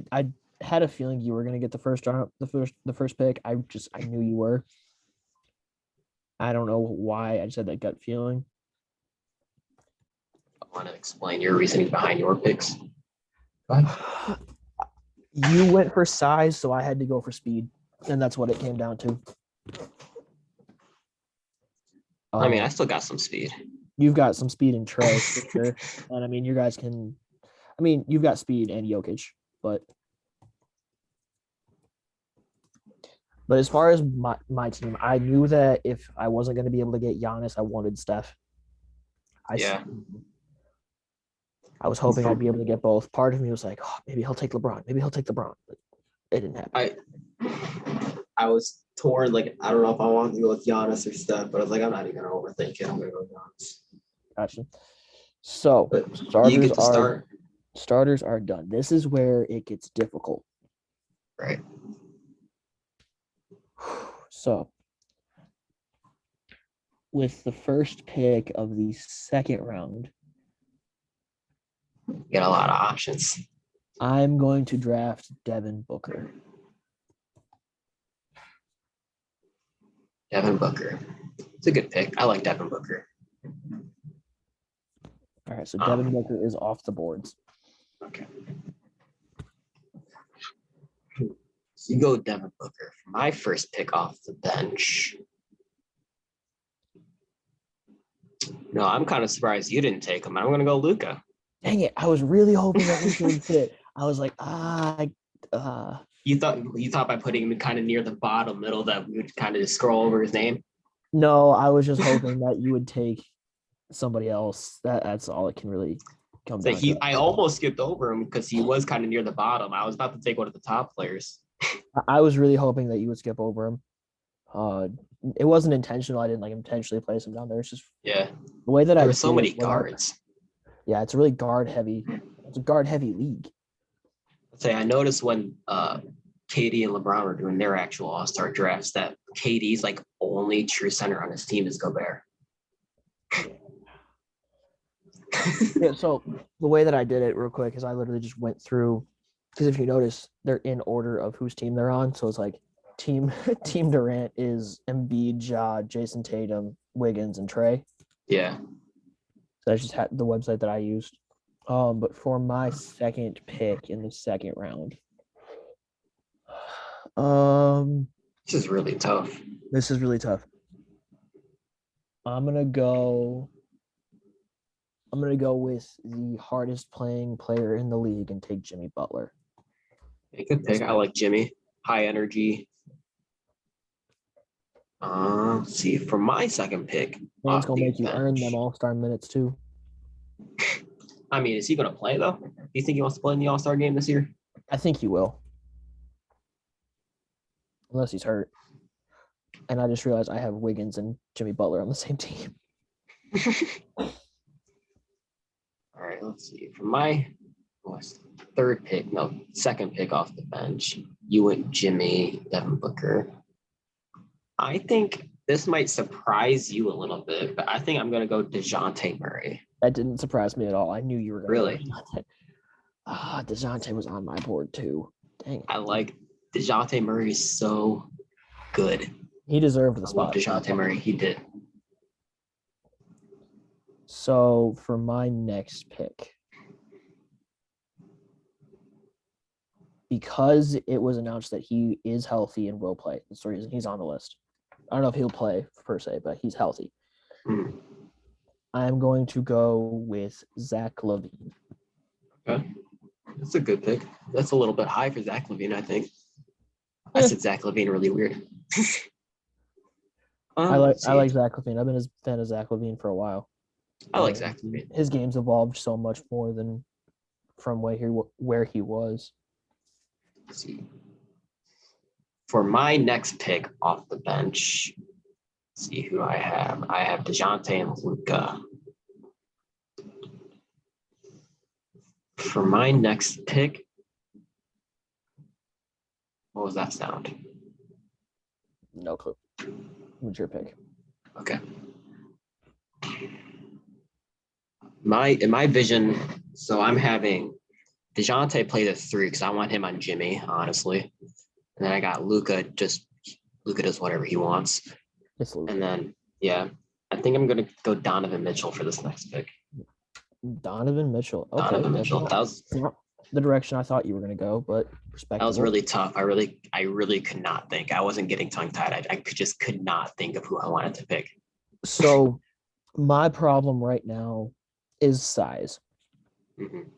had a feeling you were going to get the first pick. I knew you were. I don't know why I just had that gut feeling. I want to explain your reasoning behind your picks. Go ahead. You went for size, so I had to go for speed, and that's what it came down to. I mean, I still got some speed. You've got some speed in Trae, for sure. And I mean, you guys can. I mean, you've got speed and Jokic, but as far as my team, I knew that if I wasn't going to be able to get Giannis, I wanted Steph. I was hoping I'd be able to get both. Part of me was like, oh, maybe he'll take LeBron. But it didn't happen. I was torn. Like, I don't know if I wanted to go with Giannis or Steph, but I was like, I'm not even going to overthink it. I'm going to go with Giannis. Gotcha. So starters are done. This is where it gets difficult. Right. So, with the first pick of the second round, you get a lot of options. I'm going to draft Devin Booker. Devin Booker. It's a good pick. I like Devin Booker. All right, so Devin Booker is off the boards. Okay. So you go Devin Booker. For my first pick off the bench. No, I'm kind of surprised you didn't take him. I'm going to go Luka. Dang it. I was really hoping that Luka would fit. I was like, You thought by putting him kind of near the bottom middle that we would kind of just scroll over his name? No, I was just hoping that you would take somebody else. That's all it can really come down to. I almost skipped over him because he was kind of near the bottom. I was about to take one of the top players. I was really hoping that you would skip over him. It wasn't intentional. I didn't intentionally place him down there. It's just the way that there were so many guards. It's really guard heavy. It's a guard heavy league. I noticed when KD and LeBron were doing their actual All-Star drafts that KD's only true center on his team is Gobert. Yeah, so the way that I did it real quick is I literally just went through, because if you notice, they're in order of whose team they're on. So it's team Durant is Embiid, Ja, Jason Tatum, Wiggins, and Trae. Yeah. So that's just the website that I used. But for my second pick in the second round, this is really tough. I'm gonna go with the hardest playing player in the league and take Jimmy Butler. Good pick. I like Jimmy. High energy. Let's see, for my second pick, it's gonna make you earn them All-Star minutes too. I mean, is he gonna play though? Do you think he wants to play in the All-Star game this year? I think he will, unless he's hurt. And I just realized I have Wiggins and Jimmy Butler on the same team. All right, let's see. For my second pick off the bench, you went Jimmy, Devin Booker. I think this might surprise you a little bit, but I think I'm going to go DeJounte Murray. That didn't surprise me at all. I knew you were going to. Really? DeJounte was on my board too. Dang. I like DeJounte Murray so good. He deserved the spot. DeJounte Murray, he did. So for my next pick, because it was announced that he is healthy and will play, that's the reason he's on the list. I don't know if he'll play per se, but he's healthy. Hmm. I'm going to go with Zach Levine. Okay. That's a good pick. That's a little bit high for Zach Levine, I think. I said Zach Levine really weird. I like Zach Levine. I've been a fan of Zach Levine for a while. I like Zach Levine. His game's evolved so much more than from where he was. Let's see. For my next pick off the bench, let's see who I have. I have DeJounte and Luka. For my next pick, what was that sound? No clue. What's your pick? Okay. In my vision, so I'm having DeJounte play the 3 because I want him on Jimmy, honestly. And then I got Luka. Luka does whatever he wants. It's Luka. And then I think I'm gonna go Donovan Mitchell for this next pick. Donovan Mitchell. Okay. Donovan Mitchell. That was the direction I thought you were gonna go, but respectable. That was really tough. I really could not think. I wasn't getting tongue tied. I could not think of who I wanted to pick. So my problem right now is size. Mm-hmm.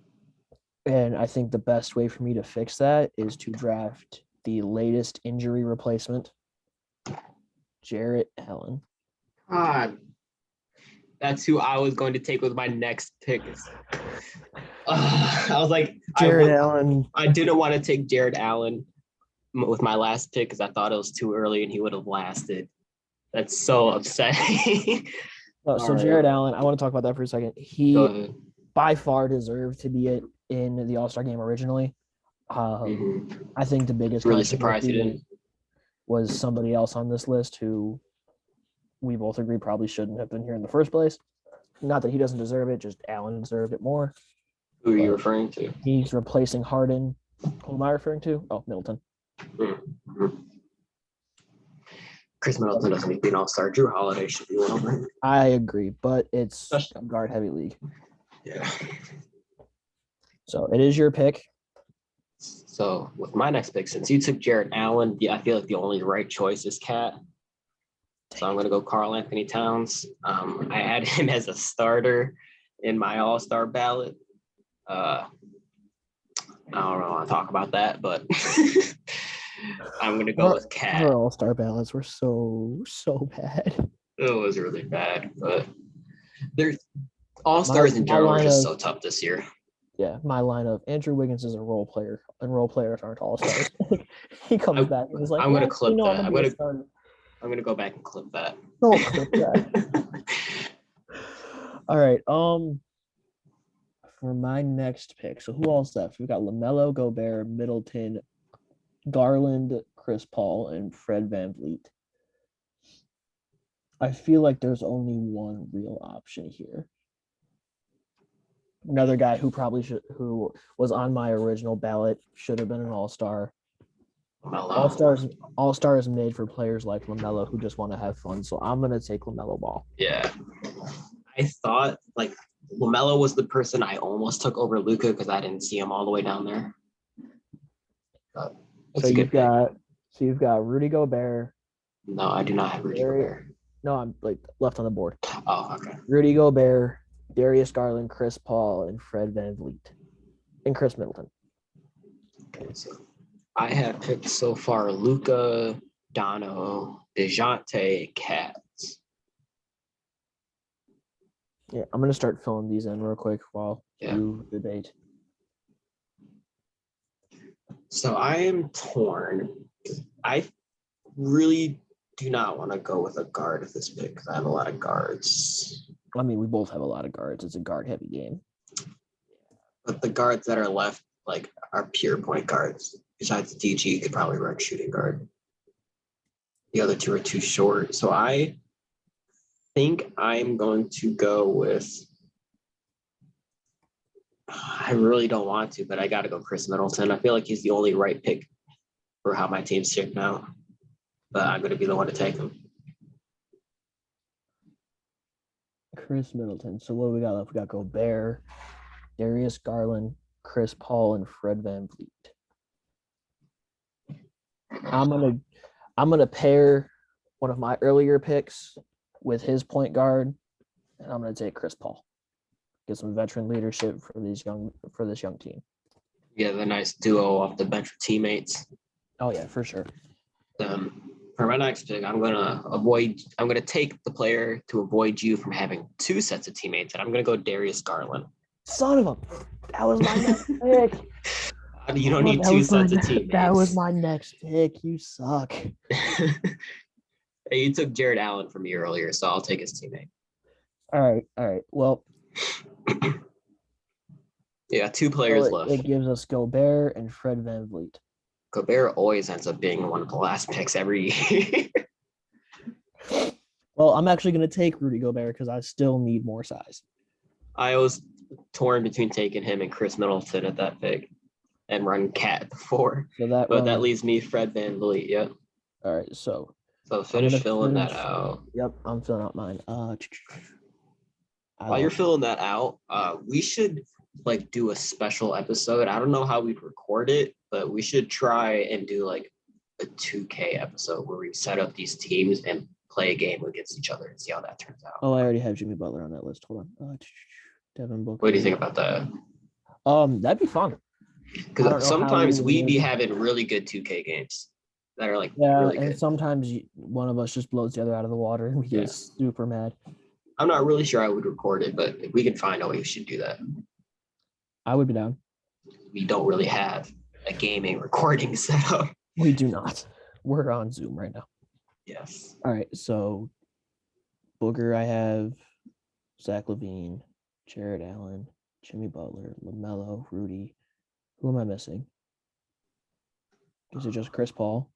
And I think the best way for me to fix that is to draft the latest injury replacement, Jarrett Allen. God, that's who I was going to take with my next pick. I was like, Jarrett Allen. I didn't want to take Jarrett Allen with my last pick because I thought it was too early and he would have lasted. That's so upsetting. So Jarrett Allen, I want to talk about that for a second. He by far deserved to be in the All-Star game originally. I think the biggest really surprised he didn't was somebody else on this list who we both agree probably shouldn't have been here in the first place. Not that he doesn't deserve it, just Allen deserved it more. Who are you referring to? He's replacing Harden. Who am I referring to? Oh, Middleton. Mm-hmm. Chris Middleton doesn't need to be an all-star. Drew Holiday should be one of them. I agree, but it's a guard-heavy league. Yeah. So it is your pick. So with my next pick, since you took Jarrett Allen, I feel like the only right choice is Cat. So I'm going to go Karl Anthony Towns. I had him as a starter in my all-star ballot. I don't really want to talk about that, but I'm going to go with Cat. Our all-star ballots were so bad. It was really bad, but there's all-stars in general are just so tough this year. Yeah, my line of Andrew Wiggins is a role player, and role players aren't all-stars. He comes back and he's like, I'm going to clip that. I'm going to go back and clip that. Don't clip that. All right. For my next pick, so who else left? We've got LaMelo, Gobert, Middleton, Garland, Chris Paul, and Fred VanVleet. I feel like there's only one real option here. Another guy who was on my original ballot, should have been an all-star. All-star is made for players like LaMelo who just want to have fun. So I'm gonna take LaMelo Ball. Yeah, I thought like LaMelo was the person I almost took over Luka because I didn't see him all the way down there. So you've got Rudy Gobert. No, I do not have Rudy Gobert. No, I'm like left on the board. Oh, okay. Rudy Gobert, Darius Garland, Chris Paul, and Fred VanVleet, and Chris Middleton. Okay, so I have picked so far Luka, Dono, DeJounte, Cat. Yeah, I'm gonna start filling these in real quick while you debate. So I am torn. I really do not want to go with a guard at this pick because I have a lot of guards. I mean, we both have a lot of guards. It's a guard-heavy game. But the guards that are left, like, are pure point guards. Besides DG, could probably run shooting guard. The other two are too short. So I think I'm going to go with. I really don't want to, but I got to go Chris Middleton. I feel like he's the only right pick for how my team's shaped now. But I'm going to be the one to take him. Chris Middleton. So what do we got left? We got Gobert, Darius Garland, Chris Paul, and Fred VanVleet. I'm gonna pair one of my earlier picks with his point guard, and I'm going to take Chris Paul. Get some veteran leadership for this young team. Yeah, the nice duo off the bench with teammates. Oh yeah, for sure. For my next pick, I'm gonna take the player to avoid you from having two sets of teammates, and I'm gonna go Darius Garland. Son of a, that was my next pick. You don't need two sets of teammates. That was my next pick. You suck. Hey, you took Jared Allen from me earlier, so I'll take his teammate. All right. Well, yeah, two players left. It gives us Gobert and Fred VanVleet. Gobert always ends up being one of the last picks every year. Well, I'm actually going to take Rudy Gobert because I still need more size. I was torn between taking him and Chris Middleton at that pick and run Cat before. That leaves me Fred VanVleet. Yep. All right. So finish filling that out. Yep. I'm filling out mine. While you're filling that out, we should do a special episode. I don't know how we'd record it, but we should try and do a 2K episode where we set up these teams and play a game against each other and see how that turns out. Oh, I already have Jimmy Butler on that list. Hold on. Devin Booker. What do you think about that? That'd be fun. Because sometimes we'd be having really good 2K games that are really good. And sometimes one of us just blows the other out of the water and we get super mad. I'm not really sure I would record it, but if we can find a way, we should do that. I would be down. We don't really have a gaming recording setup. We do not. We're on Zoom right now. Yes. All right. So Booker, I have Zach Levine, Jared Allen, Jimmy Butler, LaMelo, Rudy. Who am I missing? Is it just Chris Paul?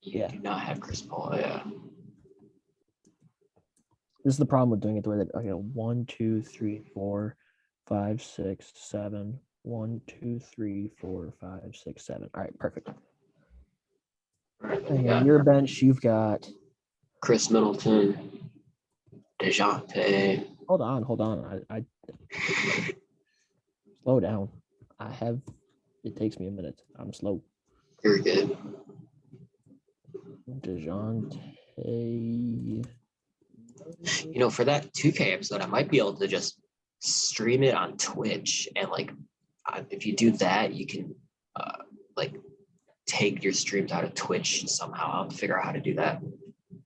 You do not have Chris Paul, yeah. This is the problem with doing it the way that 1, 2, 3, 4, 5, 6, 7. 1, 2, 3, 4, 5, 6, 7. All right, perfect. And your bench, you've got Chris Middleton, DeJounte. Hold on. I slow down. It takes me a minute. I'm slow. You're good. DeJounte. For that 2K episode, I might be able to just stream it on Twitch. And if you do that, you can take your streams out of Twitch somehow. I'll figure out how to do that.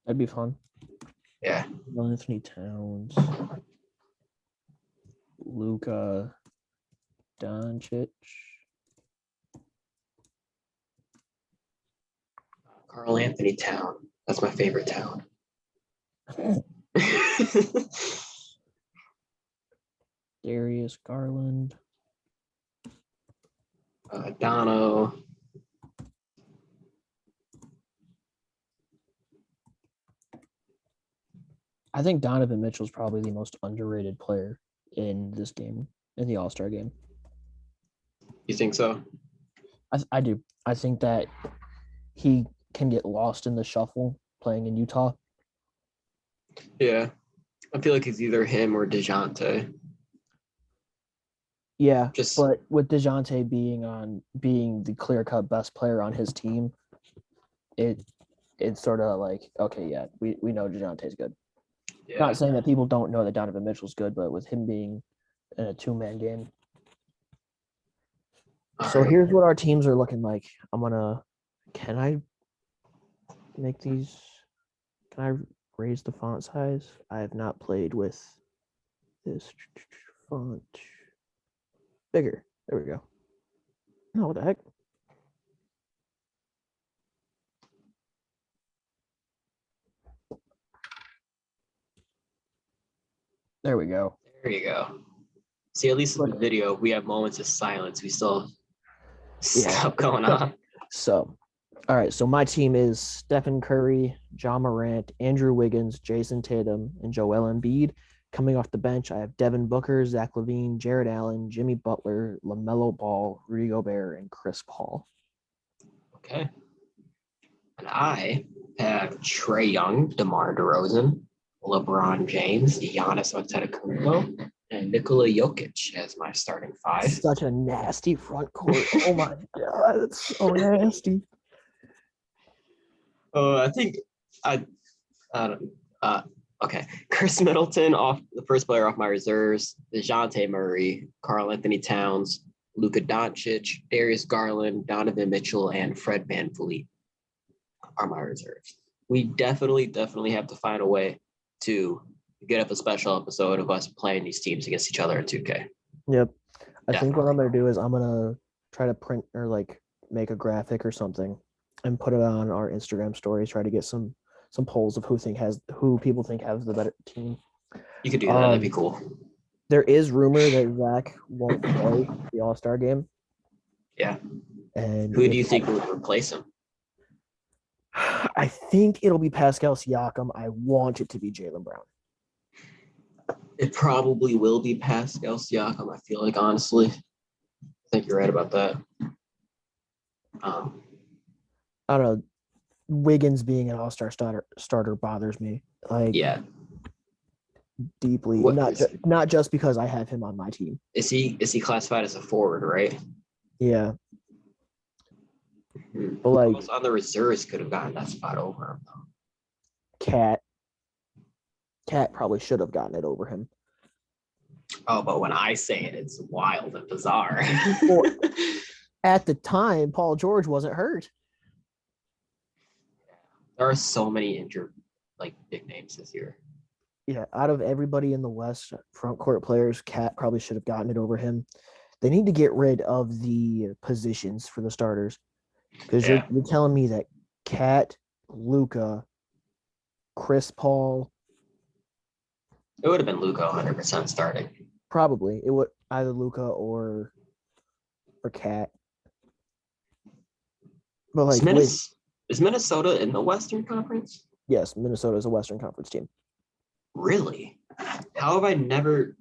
That'd be fun. Yeah. Anthony Towns. Luka Doncic. Carl Anthony Town. That's my favorite town. Darius Garland. Dono. I think Donovan Mitchell is probably the most underrated player in this game, in the All-Star game. You think so? I do. I think that he can get lost in the shuffle playing in Utah. Yeah. I feel like it's either him or DeJounte. Yeah, but with DeJounte being the clear-cut best player on his team, it's sort of we know DeJounte's good. Yeah. Not saying that people don't know that Donovan Mitchell's good, but with him being in a two-man game. So here's what our teams are looking like. Can I raise the font size? I have not played with this font. Bigger. There we go. No, what the heck? There we go. There you go. See, at least in the video, we have moments of silence. We still have stuff going on. So, all right. So my team is Stephen Curry, John Morant, Andrew Wiggins, Jason Tatum, and Joel Embiid. Coming off the bench, I have Devin Booker, Zach Levine, Jared Allen, Jimmy Butler, LaMelo Ball, Rudy Gobert, and Chris Paul. Okay. And I have Trae Young, DeMar DeRozan, LeBron James, Giannis Antetokounmpo, and Nikola Jokic as my starting five. Such a nasty front court. Oh my God, it's so nasty. I think I don't. Okay. Chris Middleton off the first player off my reserves. DeJounte Murray, Karl Anthony Towns, Luka Doncic, Darius Garland, Donovan Mitchell, and Fred VanVleet are my reserves. We definitely have to find a way to get up a special episode of us playing these teams against each other in 2K. Yep. I think what Definitely. I'm gonna do is I'm gonna try to print or like make a graphic or something and put it on our Instagram stories. Try to get some polls of who people think has the better team. You could do that. That'd be cool. There is rumor that Zach won't play the All-Star game. Yeah. And who do you think would replace him? I think it'll be Pascal Siakam. I want it to be Jaylen Brown. It probably will be Pascal Siakam. I feel like, honestly, I think you're right about that. I don't know. Wiggins being an all-star starter bothers me. Like, yeah, deeply. Not just because I have him on my team. Is he classified as a forward, right? Yeah. But like, who on the reserves could have gotten that spot over him, though? Cat probably should have gotten it over him. Oh, but when I say it, it's wild and bizarre. Well, at the time, Paul George wasn't hurt. There are so many injured, like, big names this year. Yeah, out of everybody in the West, front court players, Cat probably should have gotten it over him. They need to get rid of the positions for the starters. Because you're telling me that Cat, Luka, Chris Paul. It would have been Luka 100% starting. Probably. It would either Luka or Cat. But like, is Minnesota in the Western Conference? Yes, Minnesota is a Western Conference team. Really? How have I never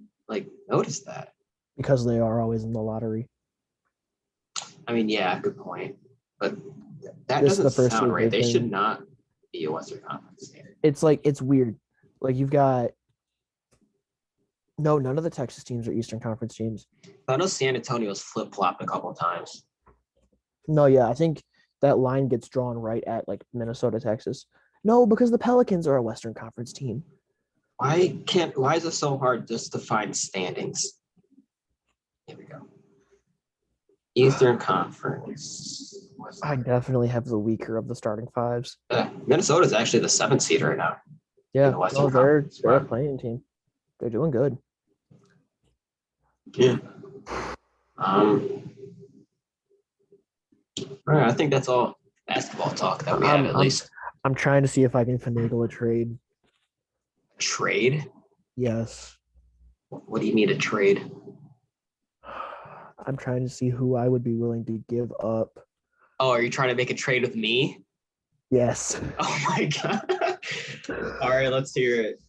noticed that? Because they are always in the lottery. I mean, yeah, good point. But that doesn't sound right. They should not be a Western Conference team. It's weird. Like, you've got none of the Texas teams are Eastern Conference teams. I know San Antonio's flip-flopped a couple of times. No, yeah, I think that line gets drawn right at like Minnesota, Texas. No, because the Pelicans are a Western Conference team. Why is it so hard just to find standings? Here we go. Eastern Conference. I definitely have the weaker of the starting fives. Minnesota is actually the 7th seed right now. Yeah, they're a playing team. They're doing good. Yeah. All right, I think that's all basketball talk that we have, at least. I'm trying to see if I can finagle a trade. Trade? Yes. What do you mean a trade? I'm trying to see who I would be willing to give up. Oh, are you trying to make a trade with me? Yes. Oh my God. All right, let's hear it.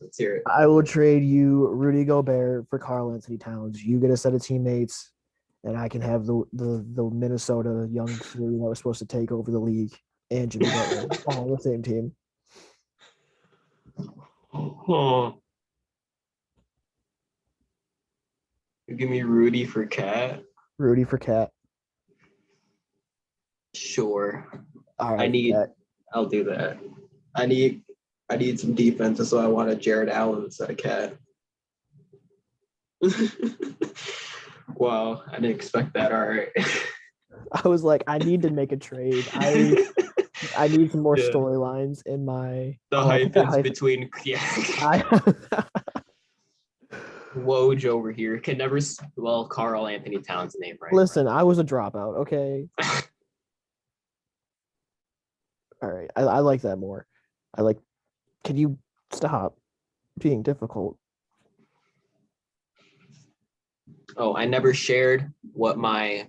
I will trade you Rudy Gobert for Karl Anthony Towns. You get a set of teammates, and I can have the Minnesota young three that was supposed to take over the league and Jimmy Butler all on the same team. You give me Rudy for Cat? Rudy for Cat. Sure. All right. I'll do that. I need some defense, so I want a Jared Allen instead of Cat. Wow, I didn't expect that. All right. I was like, I need to make a trade. I need some more storylines in my between Woj over here can never spell Karl Anthony Towns' name right. Listen, I was a dropout, okay? All right. I like that more. Can you stop being difficult? Oh, I never shared what my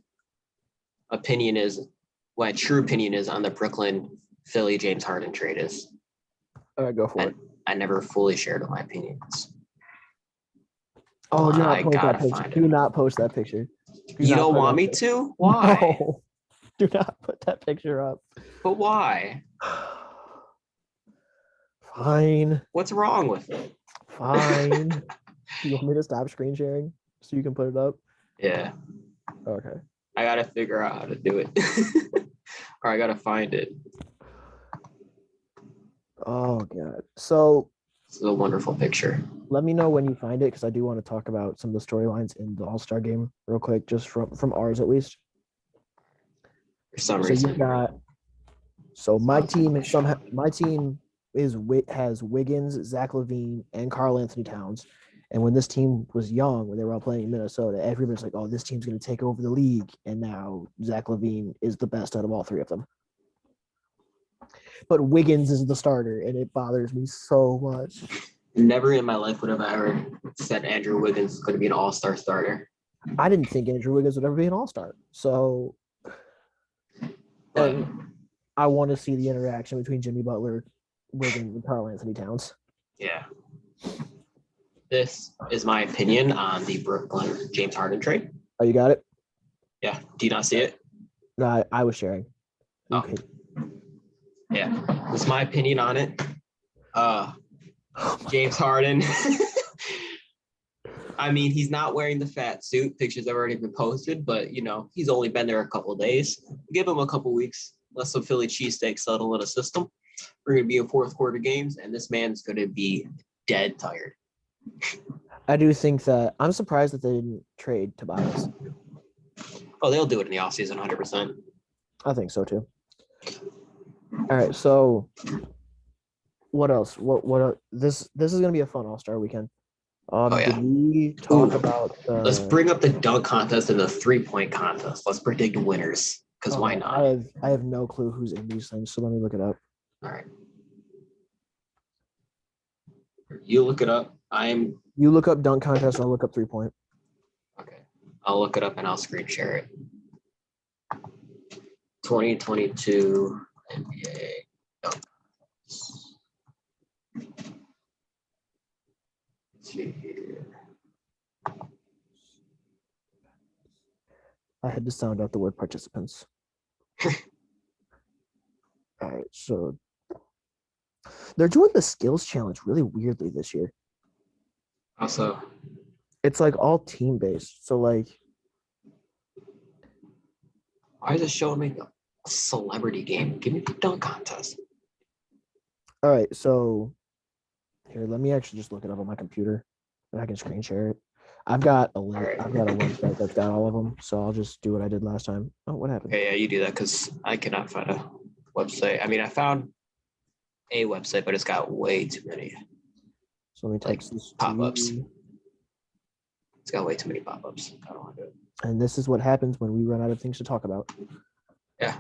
opinion is, what my true opinion is on the Brooklyn Philly James Harden trade is. All right, go for it. I never fully shared what my opinion is. Oh, do not post that picture. Do not post that picture. You don't want me to? Why? No. Do not put that picture up. But why? Fine. What's wrong with it? Fine. You want me to stop screen sharing so you can put it up? Yeah. Okay. I gotta figure out how to do it. Or I gotta find it. Oh god. So It's a wonderful picture. let me know when you find it because I do want to talk about some of the storylines in the All-Star game real quick, just from ours at least. For some So you've reason. got my team has Wiggins, Zach Levine, and Karl Anthony Towns. And when this team was young, when they were all playing in Minnesota, everybody's like, "Oh, this team's going to take over the league." And now Zach Levine is the best out of all three of them. But Wiggins is the starter, and it bothers me so much. Never in my life would have I ever said Andrew Wiggins is going to be an all-star starter. I didn't think Andrew Wiggins would ever be an all-star. So, But and I want to see the interaction between Jimmy Butler, Wiggins, and Karl Anthony Towns. yeah. This is my opinion on the Brooklyn James Harden trade. Oh, you got it? Yeah. Do you not see it? No, I was sharing. Okay. Yeah. This is my opinion on it. James Harden. I mean, he's not wearing the fat suit. Pictures have already been posted, but he's only been there a couple of days. Give him a couple of weeks. Let some Philly cheesesteak settle in the system. We're going to be in fourth quarter games, and this man's going to be dead tired. I do think that I'm surprised that they didn't trade Tobias. Oh, they'll do it in the offseason 100%. I think so too. All right, so what else? What this is going to be a fun All-Star weekend. Did we talk about let's bring up the dunk contest and the 3-point contest. Let's predict winners, because why not? I have no clue who's in these things, so let me look it up. All right. You look it up. You look up dunk contest, I'll look up 3-point. Okay. I'll look it up and I'll screen share it. 2022 NBA dunk. Let's see here. I had to sound out the word participants. All right, so they're doing the skills challenge really weirdly this year. Also, it's like all team based. So like, why is it showing me a celebrity game? Give me the dunk contest. All right, so here, let me actually just look it up on my computer, and I can screen share it. I've got a link. Right. I've got a website that's got all of them, so I'll just do what I did last time. Oh, what happened? Okay, yeah, you do that because I cannot find a website. I mean, I found a website, but it's got way too many. So let me text this pop-ups. It's got way too many pop-ups. I don't want to do it. And this is what happens when we run out of things to talk about. Yeah.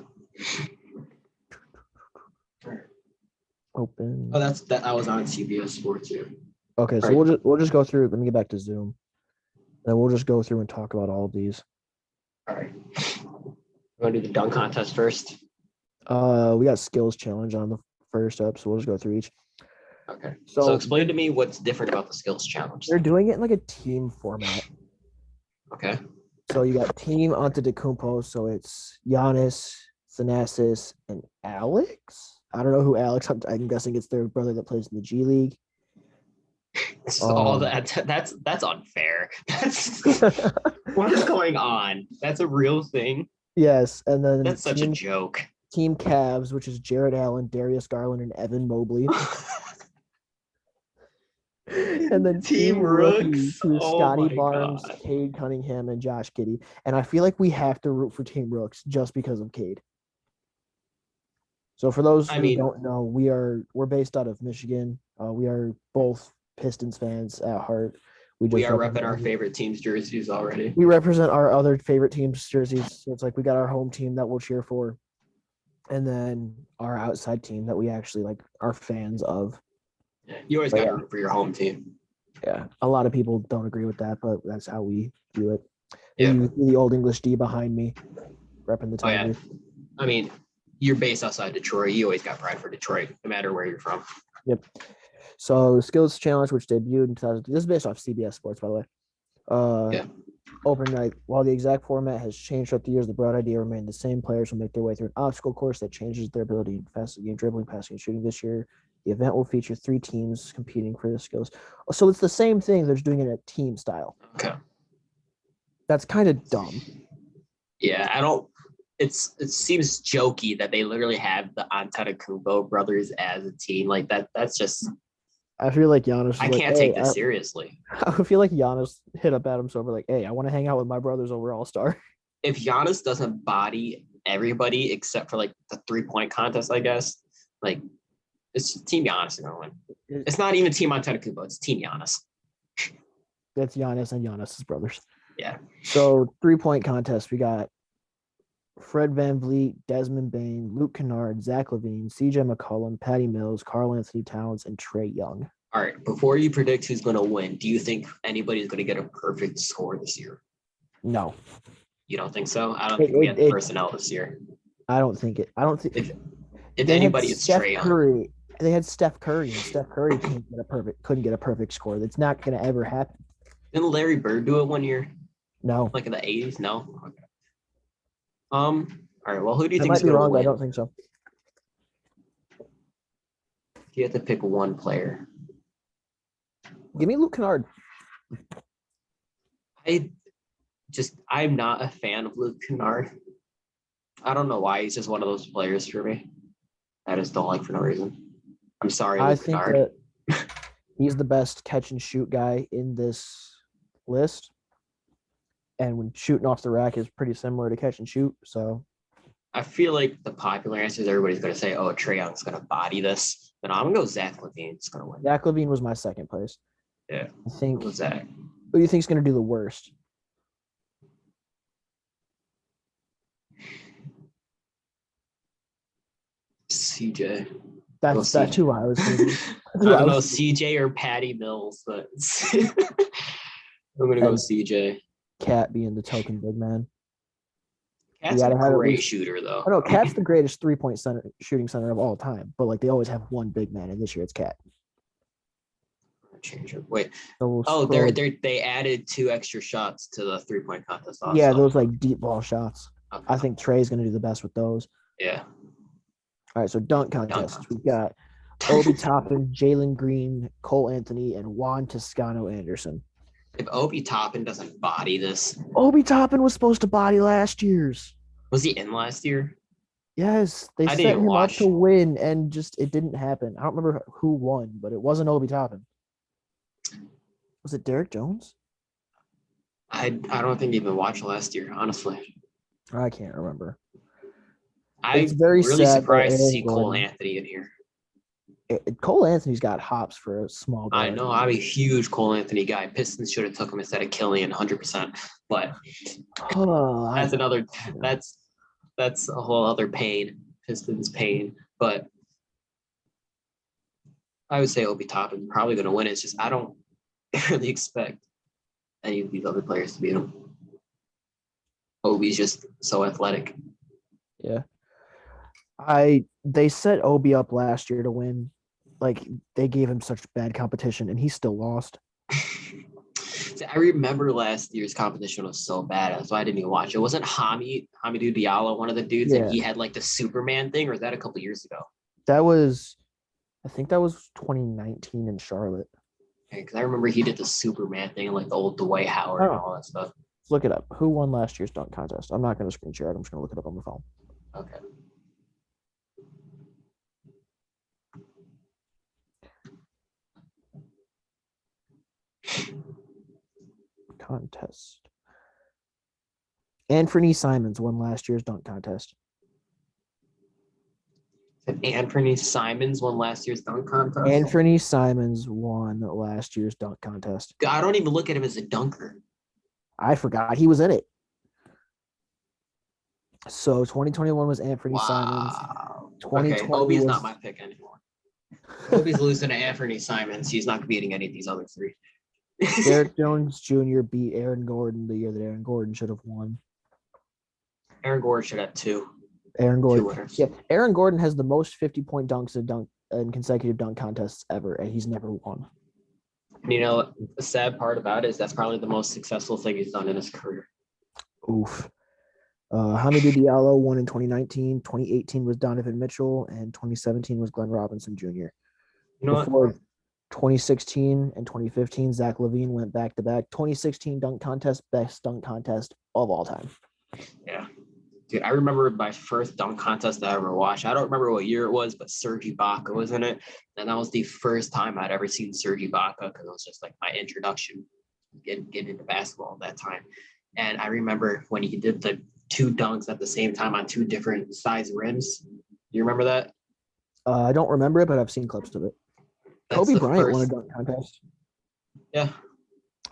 Open. Oh, that. I was on CBS Sports here. Okay, so right. we'll just go through. Let me get back to Zoom. Then we'll just go through and talk about all of these. All right. You want to do the dunk contest first? We got skills challenge on the first up, so we'll just go through each. Okay. So explain to me what's different about the skills challenge. They're doing it in like a team format. Okay. So you got team Antetokounmpo, so it's Giannis, Thanasis, and Alex. I don't know who Alex. I'm guessing it's their brother that plays in the G League. All that's unfair. That's what is going on? That's a real thing. Yes, and then that's such a joke. Team Cavs, which is Jared Allen, Darius Garland, and Evan Mobley. And then Team Rookies, who is Scotty Barnes, Cade Cunningham, and Josh Giddey. And I feel like we have to root for Team Rooks just because of Cade. So for those who don't know, we're based out of Michigan. We are both Pistons fans at heart. We are repping our favorite team's jerseys already. We represent our other favorite team's jerseys. So it's like we got our home team that we'll cheer for, and then our outside team that we actually like are fans of. You always got to root for your home team. Yeah, a lot of people don't agree with that, but that's how we do it. Yeah. The old English D behind me, repping the Tigers. Oh, yeah. I mean, you're based outside Detroit. You always got pride for Detroit, no matter where you're from. Yep. So Skills Challenge, which debuted in 2000, this is based off CBS Sports, by the way. Open night. While the exact format has changed throughout the years, the broad idea remained the same. Players will make their way through an obstacle course that changes their ability in fast game, dribbling, passing, and shooting. This year, the event will feature 3 teams competing for the skills. So it's the same thing. They're just doing it in a team style. Okay. That's kind of dumb. Yeah, it seems jokey that they literally have the Antetokounmpo brothers as a team. Like that. That's just I feel like Giannis is I like, can't hey, take this seriously. I feel like Giannis hit up Adam Silver like, hey, I want to hang out with my brothers over All-Star. If Giannis doesn't body everybody except for like the 3-point contest, I guess, like it's Team Giannis gonna win. It's not even Team Antetokounmpo, it's Team Giannis. That's Giannis and Giannis's brothers. Yeah. So 3-point contest, we got Fred VanVleet, Desmond Bane, Luke Kennard, Zach Levine, CJ McCollum, Patty Mills, Karl Anthony Towns, and Trae Young. All right. Before you predict who's going to win, do you think anybody's going to get a perfect score this year? No. You don't think so? I don't think we have the personnel this year. I don't think it. I don't think if anybody, it's Trae Young. They had Steph Curry, and Steph Curry couldn't get a perfect score. That's not going to ever happen. Didn't Larry Bird do it one year? No. Like in the 80s? No. Okay. All right. Well, who do you think is going to win? But I don't think so. If you have to pick one player, give me Luke Kennard. I'm not a fan of Luke Kennard. I don't know why. He's just one of those players for me. I just don't like for no reason. I'm sorry, Luke Kennard. I think that he's the best catch and shoot guy in this list. And when shooting off the rack is pretty similar to catch and shoot. So I feel like the popular answer is everybody's going to say, oh, Trae Young's going to body this. But I'm going to go Zach Levine's going to win. Zach Levine was my second place. Yeah. I think. Who's that? Who do you think is going to do the worst? CJ. That's who I was thinking. I don't know, CJ or Patty Mills, but I'm going to go CJ. Cat being the token big man. Cat's a great shooter, though. I know Cat's the greatest 3-point shooting center of all time, but like they always have one big man, and this year it's Cat. Change it. Wait. They added 2 extra shots to the 3-point contest. Also. Yeah, those like deep ball shots. Okay. I think Trey's going to do the best with those. Yeah. All right, so dunk contest. We got Obi Toppin, Jalen Green, Cole Anthony, and Juan Toscano Anderson. If Obi Toppin doesn't body this. Obi Toppin was supposed to body last year's. Was he in last year? Yes. They set him up to win, and just it didn't happen. I don't remember who won, but it wasn't Obi Toppin. Was it Derek Jones? I don't think he even watched last year, honestly. I can't remember. I'm really surprised to see Cole Anthony in here. Cole Anthony's got hops for a small guy. I know. I'm a huge Cole Anthony guy. Pistons should have took him instead of Killian 100%. But that's a whole other pain. Pistons pain. But I would say Obi Toppin's probably going to win. It's just I don't really expect any of these other players to beat him. Obi's just so athletic. Yeah. They set Obi up last year to win. Like they gave him such bad competition and he still lost. I remember last year's competition was so bad. That's why I didn't even watch it. Wasn't Hamidou Diallo one of the dudes and he had like the Superman thing, or was that a couple years ago? I think that was 2019 in Charlotte. Okay, because I remember he did the Superman thing and like the old Dwight Howard and all that stuff. Let's look it up. Who won last year's dunk contest? I'm not going to screen share it. I'm just going to look it up on the phone. Okay. Contest. Anthony Simons won last year's dunk contest. Anthony Simons won last year's dunk contest? Anthony Simons won last year's dunk contest. I don't even look at him as a dunker. I forgot he was in it. So 2021 was Anthony Simons. 2020 okay, Obi's not my pick anymore. Obi's losing to Anthony Simons. He's not beating any of these other 3. Derek Jones Jr. beat Aaron Gordon the year that Aaron Gordon should have won. Aaron Gordon should have 2. Aaron Gordon. Yeah, Aaron Gordon has the most 50-point dunks in consecutive dunk contests ever, and he's never won. And you know, the sad part about it is that's probably the most successful thing he's done in his career. Oof. Hamidou Diallo won in 2019. 2018 was Donovan Mitchell, and 2017 was Glenn Robinson Jr. You know Before what? 2016 and 2015, Zach Levine went back-to-back. 2016 dunk contest, best dunk contest of all time. Yeah. Dude, I remember my first dunk contest that I ever watched. I don't remember what year it was, but Serge Ibaka was in it. And that was the first time I'd ever seen Serge Ibaka because it was just like my introduction getting into basketball at that time. And I remember when he did the two dunks at the same time on two different size rims. Do you remember that? I don't remember it, but I've seen clips of it. That's Kobe the Bryant won a first. dunk contest. Yeah.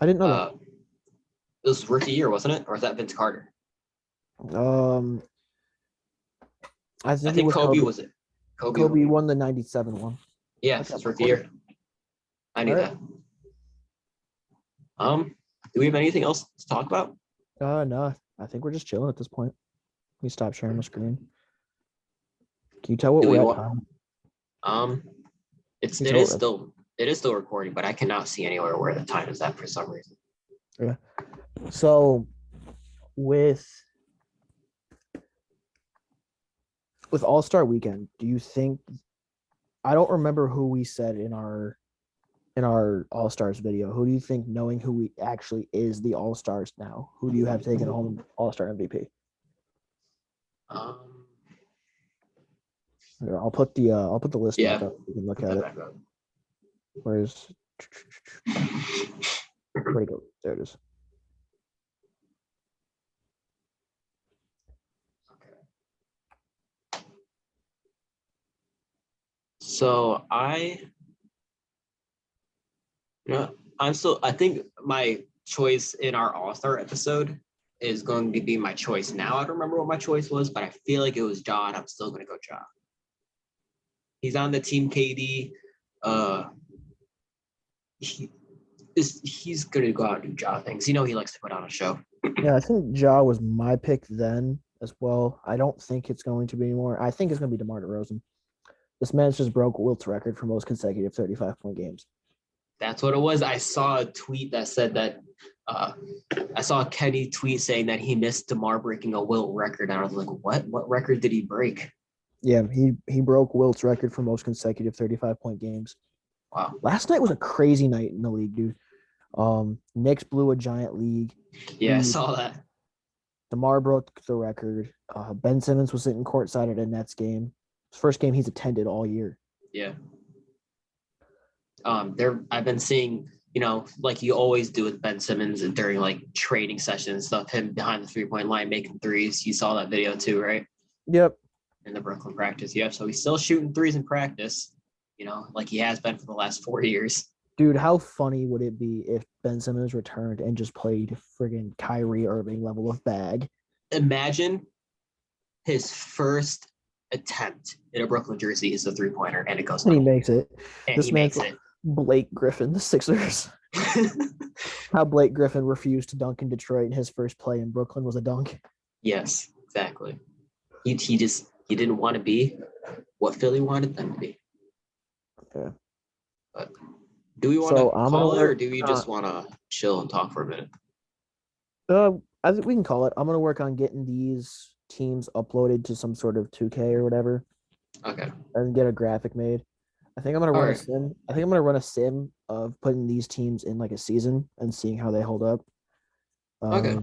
I didn't know that. It was rookie year, wasn't it? Or was that Vince Carter? I I think it think was Kobe Kobe. was it. Kobe won the 97 one. Yeah, it's rookie year. I knew that. Do we have anything else to talk about? No. I think we're just chilling at this point. Let me stop sharing my screen. Can you tell what we're at time? It is still recording, but I cannot see anywhere where the time is at for some reason. Yeah. So with All-Star Weekend, do you think I don't remember who we said in our All-Stars video. Who do you think, knowing who we actually is the All-Stars now, who do you have taken home All-Star MVP? Here, I'll put the list back up. You can look at it. Where'd it go? There it is. So I think my choice in our All-Star episode is going to be my choice now. I don't remember what my choice was, but I feel like it was Ja, and I'm still going to go Ja. He's on the team KD. He's going to go out and do Ja things. He likes to put on a show. Yeah, I think Ja was my pick then as well. I don't think it's going to be anymore. I think it's going to be DeMar DeRozan. This man just broke Wilt's record for most consecutive 35-point games. That's what it was. I saw a tweet that said that I saw a Kenny tweet saying that he missed DeMar breaking a Wilt record. And I was like, what? What record did he break? Yeah, he broke Wilt's record for most consecutive 35-point games. Wow. Last night was a crazy night in the league, dude. Knicks blew a giant lead. Yeah, I saw that. DeMar broke the record. Ben Simmons was sitting courtside at a Nets game. His first game he's attended all year. Yeah. I've been seeing, like you always do with Ben Simmons during like training sessions and stuff, him behind the 3-point line making threes. You saw that video too, right? Yep. In the Brooklyn practice. Yep. So he's still shooting threes in practice, like he has been for the last 4 years. Dude, how funny would it be if Ben Simmons returned and just played friggin' Kyrie Irving level of bag? Imagine his first attempt in a Brooklyn jersey is a 3-pointer, and it goes. And he makes it. And he makes it. Blake Griffin, the Sixers. How Blake Griffin refused to dunk in Detroit, and his first play in Brooklyn was a dunk. Yes, exactly. He didn't want to be what Philly wanted them to be. Yeah. But do we want to call it, or do we just want to chill and talk for a minute? I think we can call it. I'm gonna work on getting these teams uploaded to some sort of 2K or whatever. Okay. And get a graphic made. I think I'm gonna run a sim. I think I'm gonna run a sim of putting these teams in like a season and seeing how they hold up. Okay.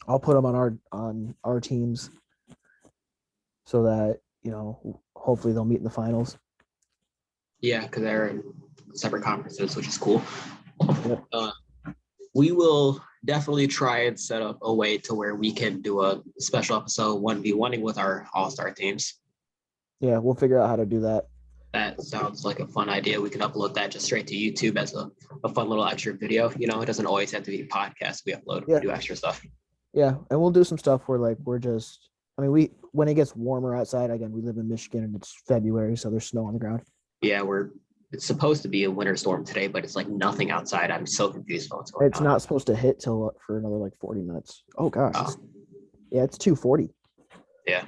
I'll put them on our teams so that hopefully they'll meet in the finals. Yeah, because they're in separate conferences, which is cool. Yep. We will definitely try and set up a way to where we can do a special episode 1v1 with our all-star teams. Yeah, we'll figure out how to do that. That sounds like a fun idea. We can upload that just straight to YouTube as a fun little extra video. It doesn't always have to be a podcast. We upload, we do extra stuff. Yeah, and we'll do some stuff where when it gets warmer outside, again, we live in Michigan and it's February, so there's snow on the ground. Yeah, it's supposed to be a winter storm today, but it's like nothing outside. I'm so confused about what's going on. It's not supposed to hit for another like 40 minutes. Oh gosh. It's 2:40. Yeah.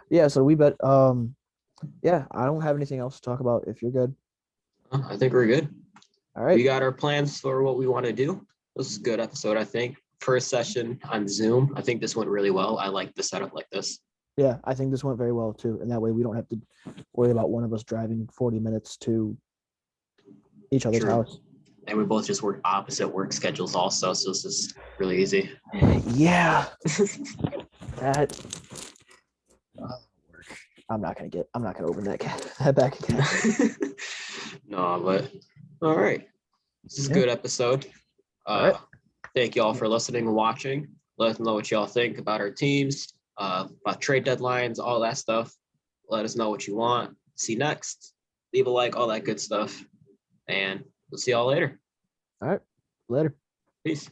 Yeah, so we bet yeah, I don't have anything else to talk about if you're good. I think we're good. All right. We got our plans for what we want to do. This is a good episode, I think. First session on Zoom. I think this went really well. I like the setup like this. Yeah, I think this went very well too. And that way we don't have to worry about one of us driving 40 minutes to each other's house. And we both just work opposite work schedules also, so this is really easy. Yeah. That I'm not gonna open that back again. No, but all right. This is a good episode. All right. Thank you all for listening and watching. Let us know what y'all think about our teams, about trade deadlines, all that stuff. Let us know what you want. See next. Leave a like, all that good stuff. And we'll see y'all later. All right. Later. Peace.